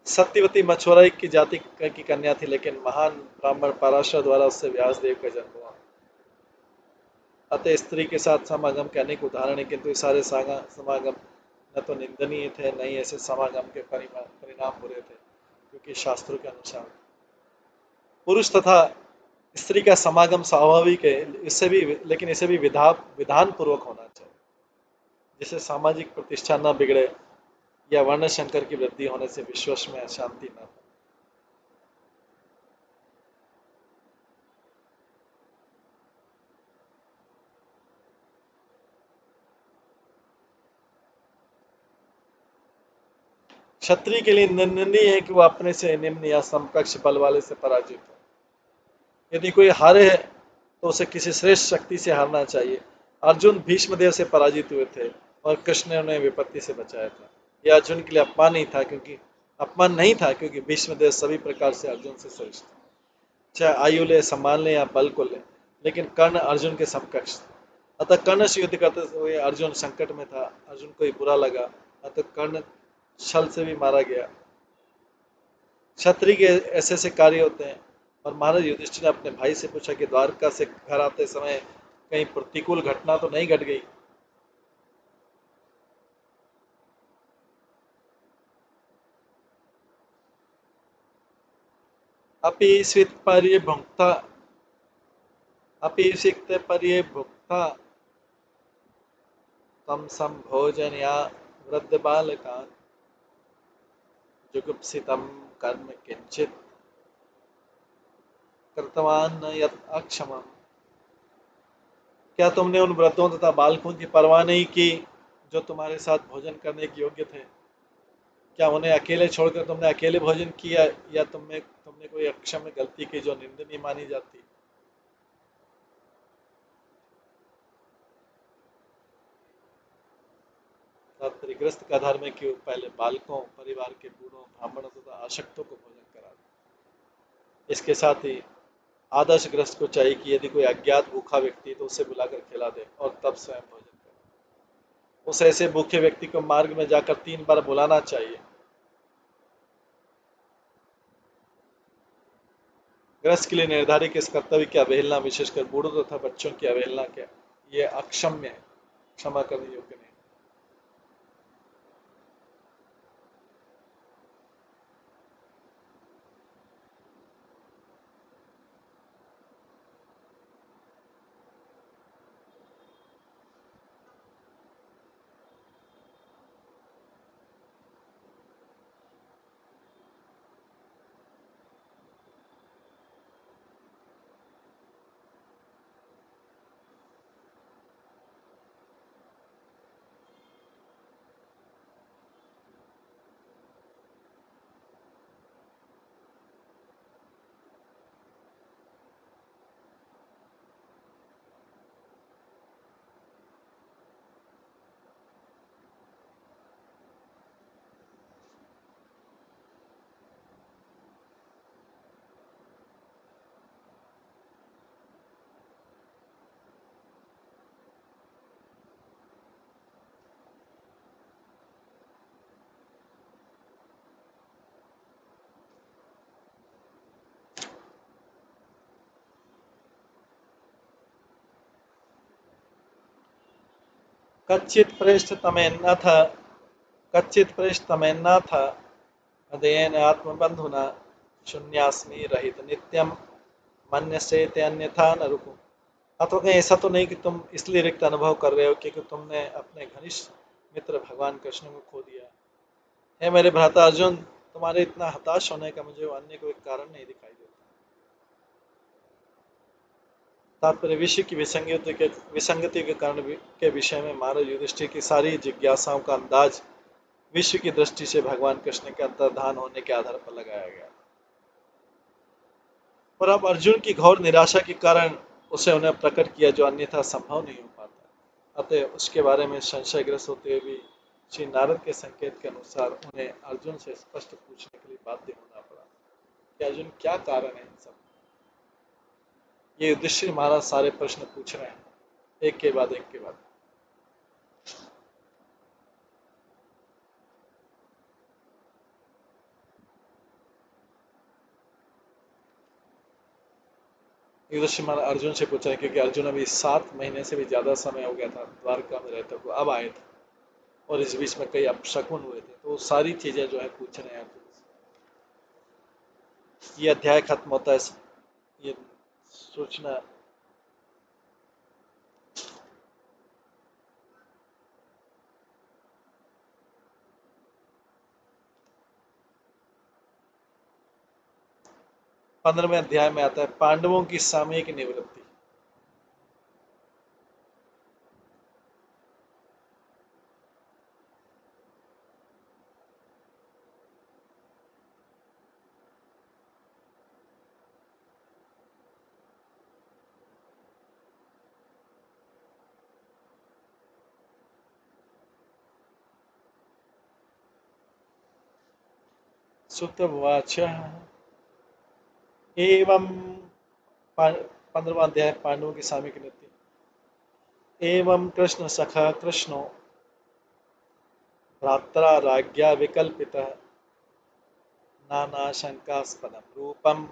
सत्यवती मछुआरा की जाति की कन्या थी, लेकिन महान ब्राह्मण पराशर द्वारा उससे व्यासदेव का जन्म हुआ। अतः स्त्री के साथ समागम के अनेक उदाहरण हैं, किंतु सारे समागम न तो निंदनीय थे, न ही ऐसे समागम के परिणाम बुरे थे, क्योंकि शास्त्रों के अनुसार पुरुष तथा स्त्री का समागम स्वाभाविक है, लेकिन इसे भी विधान पूर्वक होना चाहिए, जिससे सामाजिक प्रतिष्ठा न बिगड़े या वर्ण संकर की वृद्धि होने से विश्व में अशांति न हो। क्षत्रिय के लिए निंदनीय है कि वह अपने से निम्न या समकक्ष बल वाले से पराजित हो। यदि कोई हारे है तो उसे किसी श्रेष्ठ शक्ति से हारना चाहिए। अर्जुन भीष्मदेव से पराजित हुए थे और कृष्ण ने उन्हें विपत्ति से बचाया था। यह अर्जुन के लिए अपमान नहीं था, क्योंकि भीष्मदेव सभी प्रकार से अर्जुन से श्रेष्ठ थे, चाहे आयु ले, सम्मान ले या बल को ले, लेकिन कर्ण अर्जुन के समकक्ष था। अतः कर्ण से युद्ध करते हुए अर्जुन संकट में था। अर्जुन को बुरा लगा, अतः कर्ण छल से भी मारा गया। क्षत्रिय के ऐसे ऐसे कार्य होते हैं। और महाराज युधिष्ठिर ने अपने भाई से पूछा कि द्वारका से घर आते समय कहीं प्रतिकूल घटना तो नहीं घट गई। अपि स्वित पर्ये भुक्ता अपि सिक्त पर्ये भुक्ता तम संभोजन या वृद्ध बालकान जुगुप्सितम कर्म किंचित कृतवान न यत् अक्षमम। क्या तुमने उन वृद्धों तथा बालकों की परवाह नहीं की जो तुम्हारे साथ भोजन करने के योग्य थे? क्या उन्हें अकेले छोड़कर तुमने अकेले भोजन किया, या तुमने कोई अक्षम्य गलती की जो निंदनीय मानी जाती? त्रिग्रस्त का धर्म है कि पहले बालकों, परिवार के बूढ़ों, ब्राह्मणों तथा आशक्तों को भोजन करा दे। इसके साथ ही आदर्श ग्रस्त को चाहिए कि यदि कोई अज्ञात भूखा व्यक्ति तो उसे बुलाकर खिला दे और तब स्वयं भोजन करे। उस ऐसे भूखे व्यक्ति को मार्ग में जाकर 3 बार बुलाना चाहिए। ग्रस्त के लिए निर्धारित इस कर्तव्य की अवहेलना, विशेषकर बूढ़ों तथा बच्चों की अवहेलना क्या, ये अक्षम्य है, क्षमा करने योग्य नहीं। कच्चित पृष्ठ तमेन्नथ कच्चित पृष्ठ तमेन्नाथ अध्ययन आत्मबंधुना शून्यास्मि रहित नित्यम मन्यसे ते अन्यथा न रुकूं। अथवा कहीं ऐसा तो नहीं कि तुम इसलिए रिक्त अनुभव कर रहे हो क्योंकि तुमने अपने घनिष्ठ मित्र भगवान कृष्ण को खो दिया। हे मेरे भ्राता अर्जुन, तुम्हारे इतना हताश होने का मुझे अन्य कोई कारण नहीं दिखाई देता। तात्पर्य विश्व की विसंगति के कारण के विषय में महाराज युधिष्ठिर की सारी जिज्ञासाओं का अंदाज विश्व की दृष्टि से भगवान कृष्ण के अंतर्धान होने के आधार पर लगाया गया। और अब अर्जुन की घोर निराशा के कारण उसे उन्हें प्रकट किया जो अन्यथा संभव नहीं हो पाता। अतः उसके बारे में संशयग्रस्त होते हुए भी श्री नारद के संकेत के अनुसार उन्हें अर्जुन से स्पष्ट पूछने के लिए बाध्य होना पड़ा कि अर्जुन क्या कारण है इन सब। ये युधिष्ठिर महाराज सारे प्रश्न पूछ रहे हैं एक के बाद एक के बाद। युधिष्ठिर महाराज अर्जुन से पूछ रहे हैं क्योंकि अर्जुन अभी 7 महीने से भी ज्यादा समय हो गया था द्वारका में रहते हुए, अब आए थे और इस बीच में कई अपशकुन हुए थे, तो सारी चीजें जो है पूछ रहे हैं अर्जुन से। ये अध्याय खत्म होता है ये सूचना। पंद्रहवें अध्याय में आता है पांडवों की सामयिक निवृत्ति। सुतवाच एवं 15वां अध्याय पांडवों की सामयिक निवृत्ति। एवं कृष्ण सखा कृष्णो भ्रात्रा राज्ञा विकल्पितः नानाशंकास्पदं रूपम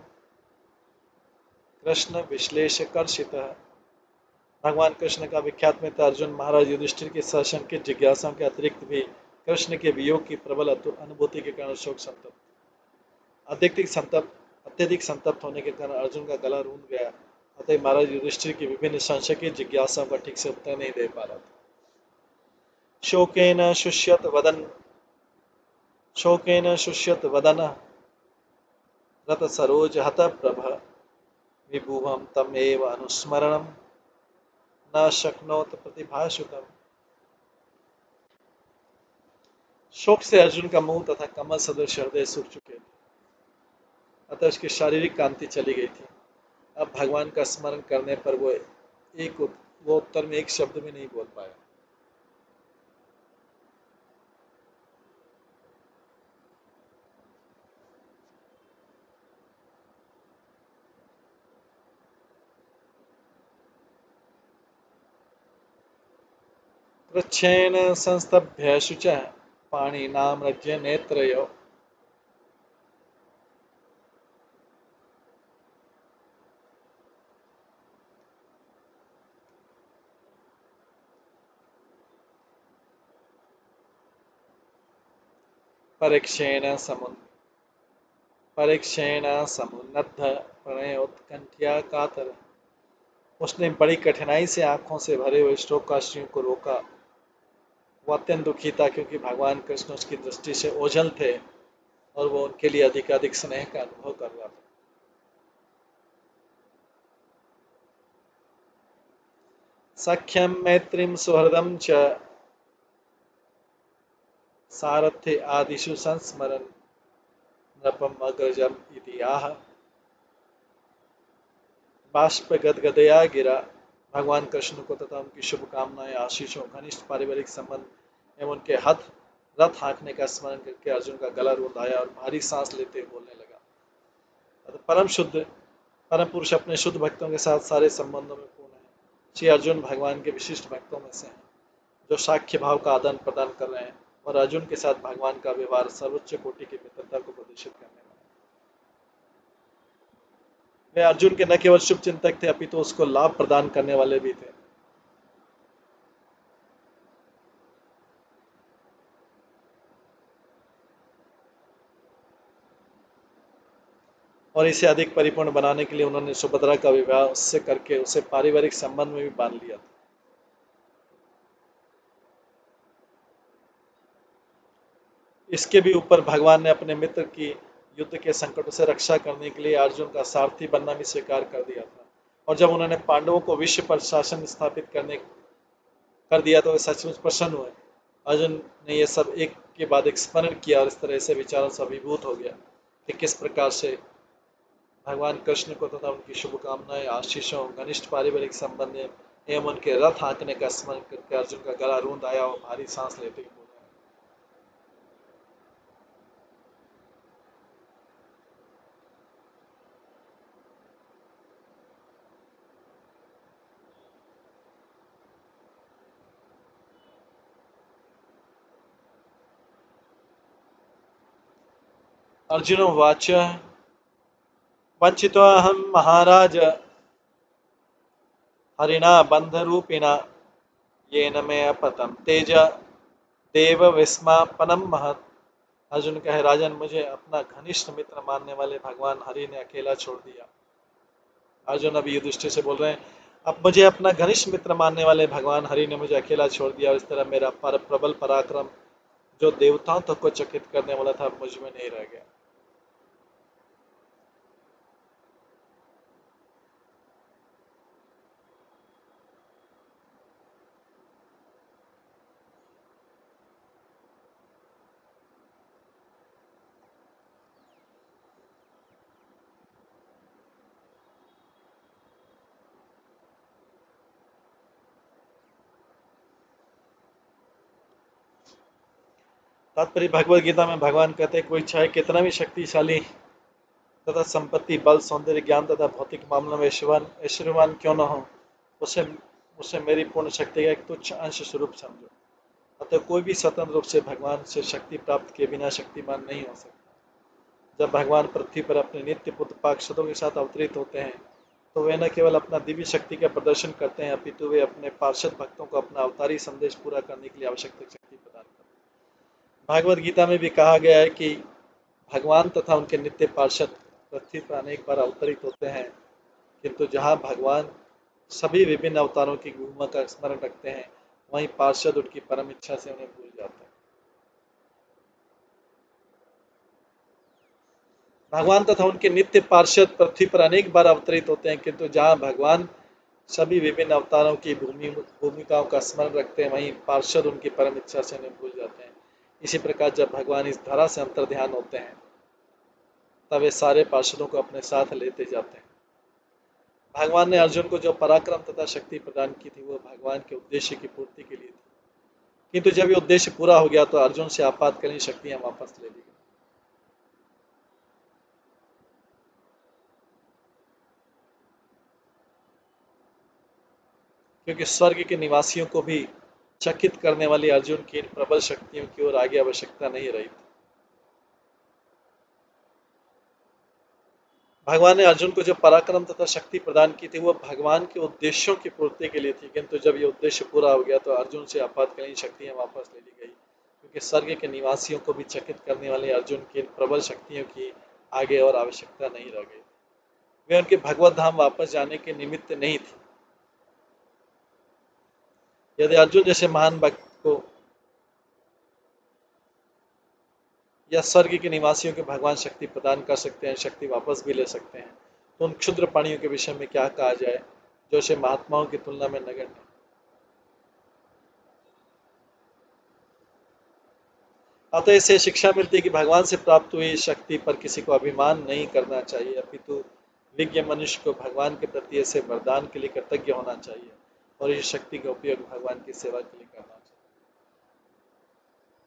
कृष्ण विश्लेषकर्षितः। भगवान कृष्ण का विख्यात मित्र अर्जुन महाराज युधिष्ठिर की सशंकित जिज्ञासाओं के अतिरिक्त भी कृष्ण के वियोग की प्रबल अनुभूति के कारण शोक संतप्त अत्यधिक संतप्त होने के कारण अर्जुन का गला रूंध गया। अतः महाराज युधिष्ठिर की विभिन्न संशय की जिज्ञासाओं का ठीक से उत्तर नहीं दे पा रहा था। शोकेन शुष्यत वदन रत सरोज हत प्रभ विभुवम तम एव अनुस्मरणम न शक्नोत प्रतिभाषुतम। शोक से अर्जुन का मुंह तथा कमल सदृश हृदय सूख चुके थे, अतः उसकी शारीरिक कांति चली गई थी। अब भगवान का स्मरण करने पर वो उत्तर में एक शब्द भी नहीं बोल पाया। वृक्षेण संस्तभ्य शुचः पाणिनां रज्य नेत्रयो परीक्षेण समुन्नद्ध प्रणयोत्कंठया कातर। उसने बड़ी कठिनाई से आंखों से भरे हुए शोकाश्रुओं को रोका। वो अत्यंत दुखी था क्योंकि भगवान कृष्ण उसकी दृष्टि से ओझल थे और वो उनके लिए अधिकाधिक स्नेह का अनुभव कर रहा था। सख्यम मैत्रीम सुहृदम च सारथ्य आदिषु संस्मरन नृपम अग्रजम इति आह बाष्प गदगदया गिरा। भगवान कृष्ण को तथा उनकी शुभकामनाएं आशीषों घनिष्ठ पारिवारिक संबंध एवं उनके रथ हाँकने का स्मरण करके अर्जुन का गला रुंध आया और भारी सांस लेते हुए बोलने लगा। परम पुरुष अपने शुद्ध भक्तों के साथ सारे संबंधों में पूर्ण है। श्री अर्जुन भगवान के विशिष्ट भक्तों में से हैं जो साख्य भाव का आदान प्रदान कर रहे हैं और अर्जुन के साथ भगवान का व्यवहार सर्वोच्च कोटि की मित्रता को प्रदर्शित करने वाला है। वे अर्जुन के न केवल शुभ चिंतक थे अपितु उसको लाभ प्रदान करने वाले भी थे। और इसे अधिक परिपूर्ण बनाने के लिए उन्होंने सुभद्रा का विवाह उससे करके उसे पारिवारिक संबंध में भी बांध लिया था। इसके भी ऊपर भगवान ने अपने मित्र की युद्ध के संकटों से रक्षा करने के लिए अर्जुन का सारथी बनना भी स्वीकार कर दिया था। और जब उन्होंने पांडवों को विश्व पर शासन स्थापित करने कर दिया तो वे सचमुच प्रसन्न हुए। अर्जुन ने यह सब एक के बाद एक स्मरण किया और इस तरह से विचारों से अभिभूत हो गया कि किस प्रकार से भगवान कृष्ण को तथा उनकी शुभकामनाएं, आशीषों, घनिष्ठ पारिवारिक संबंध एवं उनके रथ हाँकने का स्मरण करके अर्जुन का गला रूंध आया और भारी सांस लेते हुए बोला, अर्जुन वाच वंचितोऽहं महाराज हरिणा बंधरूपिणा येन मे अपतम तेज देव विस्मापनम महत्। अर्जुन कहे, राजन, मुझे अपना घनिष्ठ मित्र मानने वाले भगवान हरि ने अकेला छोड़ दिया। अर्जुन अभी युधिष्ठिर से बोल रहे हैं, अब मुझे अपना घनिष्ठ मित्र मानने वाले भगवान हरि ने मुझे अकेला छोड़ दिया और इस तरह मेरा प्रबल पराक्रम जो देवताओं तक को चकित करने वाला था मुझ में नहीं रह गया। तात्पर्य भगवत गीता में भगवान कहते हैं, कोई चाहे कितना भी शक्तिशाली तथा संपत्ति, बल, सौंदर्य, ज्ञान तथा भौतिक मामलों में ऐश्वर्यवान क्यों न हो, उसे उसे मेरी पूर्ण शक्ति का एक तुच्छ अंश स्वरूप समझो। अतः कोई भी स्वतंत्र रूप से भगवान से शक्ति प्राप्त किए बिना शक्तिमान नहीं हो सकता। जब भगवान पृथ्वी पर अपने नित्य पुत्र पार्षदों के साथ अवतरित होते हैं तो वे न केवल अपना दिव्य शक्ति का प्रदर्शन करते हैं, अपितु वे अपने पार्षद भक्तों को अपना अवतारी संदेश पूरा करने के लिए आवश्यक शक्ति प्रदान करते हैं। भागवत गीता में भी कहा गया है कि भगवान तथा उनके नित्य पार्षद पृथ्वी पर अनेक बार अवतरित होते हैं, किंतु जहाँ भगवान सभी विभिन्न अवतारों की महिमा का स्मरण रखते हैं, वहीं पार्षद उनकी परम इच्छा से उन्हें भूल जाते हैं। भगवान तथा उनके नित्य पार्षद पृथ्वी पर अनेक बार अवतरित होते हैं, किंतु जहाँ भगवान सभी विभिन्न अवतारों की भूमिकाओं का स्मरण रखते हैं, वहीं पार्षद उनकी परम इच्छा से उन्हें भूल जाते हैं। इसी प्रकार जब भगवान इस धरा से अंतर्ध्यान होते हैं तब वे सारे पार्षदों को अपने साथ लेते जाते हैं। भगवान ने अर्जुन को जो पराक्रम तथा शक्ति प्रदान की थी वो भगवान के उद्देश्य की पूर्ति के लिए थी, किंतु जब ये उद्देश्य पूरा हो गया तो अर्जुन से आपातकालीन शक्तियां वापस ले ली गई। क्योंकि स्वर्ग के निवासियों को भी चकित करने वाली अर्जुन की इन प्रबल शक्तियों की ओर आगे आवश्यकता नहीं रही थी। भगवान ने अर्जुन को जो पराक्रम तथा शक्ति प्रदान की थी वो भगवान के उद्देश्यों की पूर्ति के लिए थी, किंतु जब ये उद्देश्य पूरा हो गया तो अर्जुन से आपातकालीन शक्तियां वापस ले ली गई, क्योंकि स्वर्ग के निवासियों को भी चकित करने वाले अर्जुन की इन प्रबल शक्तियों की आगे और आवश्यकता नहीं रह गई। वे उनके भगवत धाम वापस जाने के निमित्त नहीं थी। यदि अर्जुन जैसे महान भक्त को या स्वर्ग के निवासियों के भगवान शक्ति प्रदान कर सकते हैं, शक्ति वापस भी ले सकते हैं, तो उन क्षुद्र प्राणियों के विषय में क्या कहा जाए जो उसे महात्माओं की तुलना में नगण्य। अतः इससे शिक्षा मिलती है कि भगवान से प्राप्त हुई शक्ति पर किसी को अभिमान नहीं करना चाहिए, अपितु विज्ञ मनुष्य को भगवान के प्रति ऐसे वरदान के लिए कृतज्ञ होना चाहिए और इस शक्ति का उपयोग भगवान की सेवा के लिए करना चाहिए।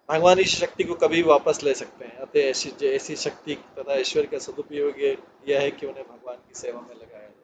भगवान इस शक्ति को कभी भी वापस ले सकते हैं, अतः ऐसी शक्ति तथा ऐश्वर्य का सदुपयोग यह है कि उन्हें भगवान की सेवा में लगाया जाए।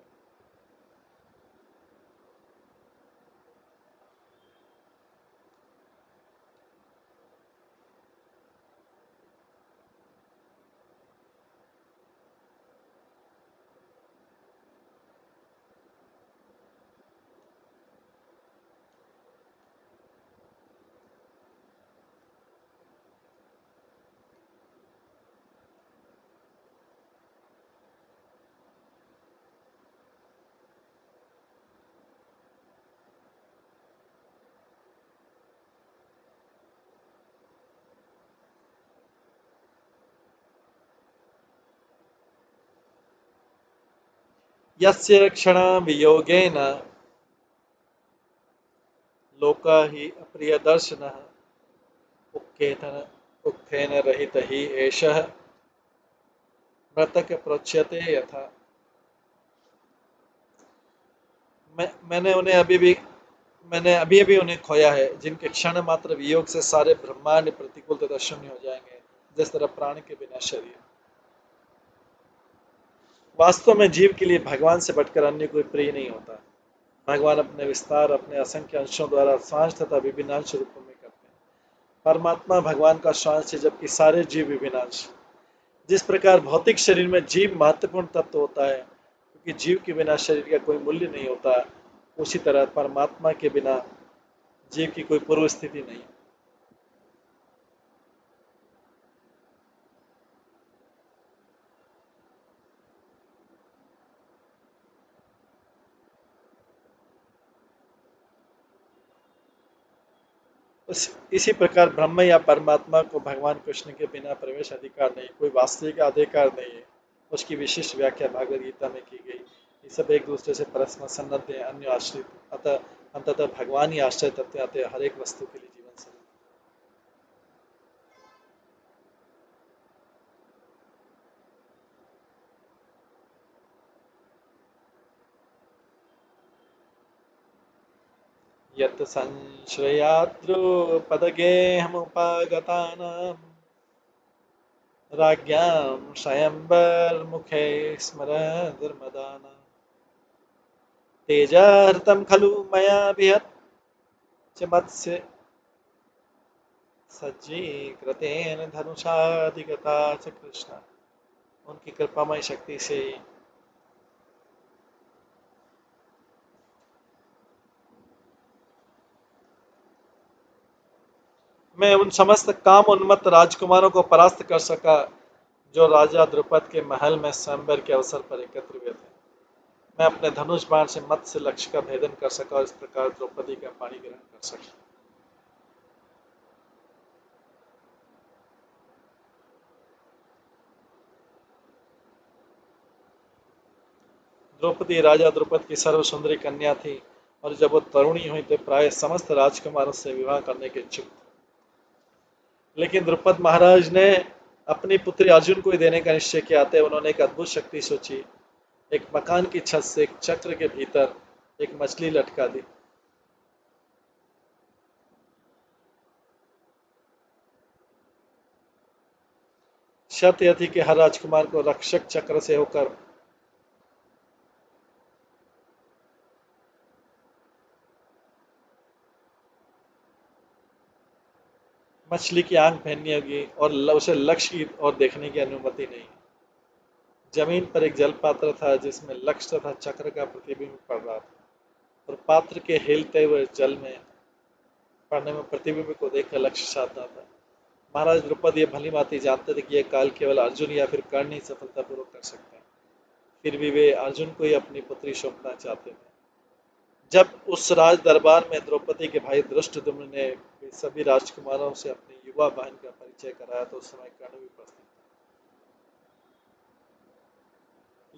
यस्य क्षण वियोगेन लोका हि अप्रियदर्शनः उक्थेन उक्थेन रहित ही एषः मृतक प्रोच्यते यथा। मैंने उन्हें अभी भी मैंने अभी अभी उन्हें खोया है, जिनके क्षण मात्र वियोग से सारे ब्रह्मांड प्रतिकूल तथा शून्य हो जाएंगे, जिस तरह प्राण के बिना शरीर। वास्तव में जीव के लिए भगवान से बढ़कर अन्य कोई प्रिय नहीं होता। भगवान अपने विस्तार अपने असंख्य अंशों द्वारा सांस तथा विभिन्नांश रूपों में करते हैं। परमात्मा भगवान का सांस है, जबकि सारे जीव विभिन्नांश। जिस प्रकार भौतिक शरीर में जीव महत्वपूर्ण तत्व होता है, क्योंकि जीव के बिना शरीर का कोई मूल्य नहीं होता, उसी तरह परमात्मा के बिना जीव की कोई पूर्व स्थिति नहीं। इसी प्रकार ब्रह्म या परमात्मा को भगवान कृष्ण के बिना प्रवेश अधिकार नहीं, कोई वास्तविक अधिकार नहीं है। उसकी विशिष्ट व्याख्या भागवत गीता में की गई। ये सब एक दूसरे से परस्पर संबद्ध है, अन्य आश्रित, अतः अंततः भगवान ही आश्रय तत्व आते हैं हर एक वस्तु के लिए जीवन से। यत् संश्रयाद्रुपदगेहमुपागतानां राज्ञां स्वयंवरमुखे स्मरदर्मदानां तेजाहृतं खलु मया बिहत् च मत्स्य सज्जीकृतेन धनुषाधिगता च कृष्ण। उनकी कृपामय शक्ति से मैं उन समस्त काम उन्मत्त राजकुमारों को परास्त कर सका, जो राजा द्रुपद के महल में स्वयंवर के अवसर पर एकत्र हुए थे। मैं अपने धनुष बाण से मत्स्य लक्ष्य का भेदन कर सका और इस प्रकार द्रौपदी का पाणी ग्रहण कर सका। द्रौपदी राजा द्रुपद की सर्व सुंदरी कन्या थी, और जब वो तरुणी हुई तो प्राय समस्त राजकुमारों से विवाह करने के इच्छुक थे। लेकिन द्रुपद महाराज ने अपनी पुत्री अर्जुन को ही देने का निश्चय किया था। उन्होंने एक अद्भुत शक्ति सोची। एक मकान की छत से एक चक्र के भीतर एक मछली लटका दी। शर्त यह थी कि हर राजकुमार को रक्षक चक्र से होकर मछली की आंख पहननी होगी और उसे लक्ष्य की ओर देखने की अनुमति नहीं। जमीन पर एक जल पात्र था, जिसमें लक्ष्य तथा चक्र का प्रतिबिंब पड़ रहा था, और पात्र के हिलते हुए जल में पड़ने में प्रतिबिंब को देखकर लक्ष्य साधना था। महाराज द्रुपद ये भली भांति जानते थे कि यह काल केवल अर्जुन या फिर कर्ण ही सफलतापूर्वक कर सकते हैं। फिर भी वे अर्जुन को ही अपनी पुत्री सौंपना चाहते थे। जब उस राज दरबार में द्रौपदी के भाई धृष्टद्युम्न ने सभी राजकुमारों से अपनी युवा बहन का परिचय कराया, तो उस समय कर्ण भी उपस्थित था।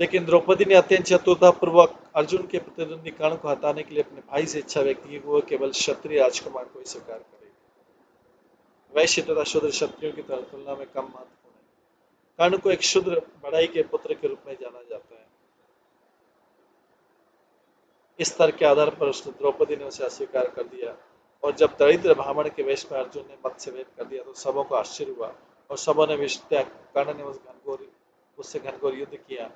लेकिन द्रौपदी ने अत्यंत चतुरतापूर्वक अर्जुन के प्रतिद्वंदी कर्ण को हटाने के लिए अपने भाई से इच्छा व्यक्त की कि वो केवल क्षत्रिय राजकुमार को ही स्वीकार करेगी। वैश्य तथा शूद्र क्षत्रियों की तुलना में कम महत्वपूर्ण है। कर्ण को एक शूद्र बढ़ई के पुत्र के रूप में जाना जाता है। इस तर्क के आधार पर उसने द्रौपदी ने उसे अस्वीकार कर दिया, और जब दरिद्र ब्राह्मण के वेश में अर्जुन ने मत्स्य भेद कर दिया, तो सबों को आश्चर्य हुआ और सबों ने विष त्याग। कर्ण ने उससे घनघोर युद्ध किया।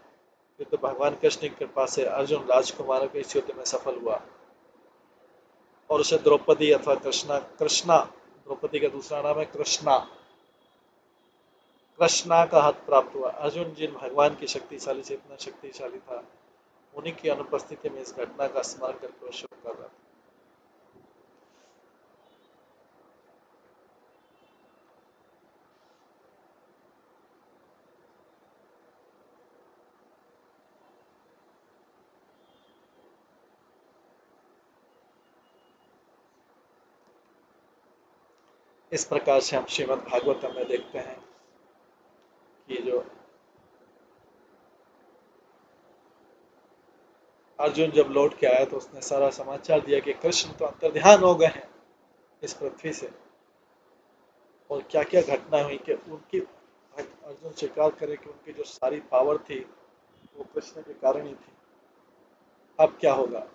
फिर तो भगवान कृष्ण की कृपा से अर्जुन राजकुमारों के इस युद्ध में सफल हुआ और उसे द्रौपदी अथवा कृष्णा कृष्णा द्रौपदी का दूसरा नाम है कृष्णा कृष्णा का हाथ प्राप्त हुआ। अर्जुन जिन भगवान की शक्तिशाली से इतना शक्तिशाली था, उन्हीं की अनुपस्थिति में इस घटना का स्मरण करके वो शोक कर रहा था। इस प्रकार से हम श्रीमद् भागवतम में देखते हैं कि जो अर्जुन जब लौट के आया तो उसने सारा समाचार दिया कि कृष्ण तो अंतर्ध्यान हो गए हैं इस पृथ्वी से। और क्या क्या घटना हुई कि उनकी, अर्जुन स्वीकार करे कि उनकी जो सारी पावर थी वो कृष्ण के कारण ही थी। अब क्या होगा,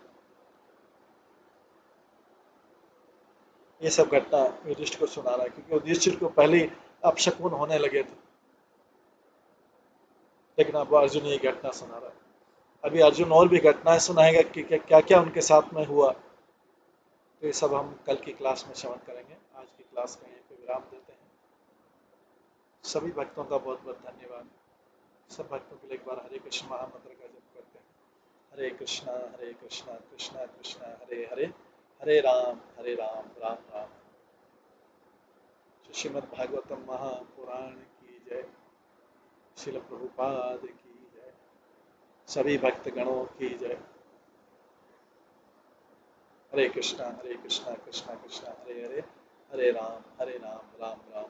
ये सब घटना युधिष्ठिर को सुना रहा है, क्योंकि युधिष्ठिर को पहले ही अपशकुन होने लगे थे, लेकिन अब अर्जुन ये घटना सुना रहा है। अभी अर्जुन और भी घटनाएं सुनाएगा कि क्या क्या उनके साथ में हुआ। तो ये सब हम कल की क्लास में श्रवण करेंगे। आज की क्लास का यहीं पे विराम देते हैं। सभी भक्तों का बहुत बहुत धन्यवाद। सब भक्तों के लिए एक बार हरे कृष्ण महामंत्र का जप करते हैं। हरे कृष्णा कृष्णा कृष्णा हरे हरे, हरे राम राम राम। श्रीमद् भागवतम महापुराण की जय। श्रील प्रभुपाद की जय। सभी भक्त गणों की जय। हरे कृष्णा कृष्णा कृष्णा हरे हरे, हरे राम राम राम।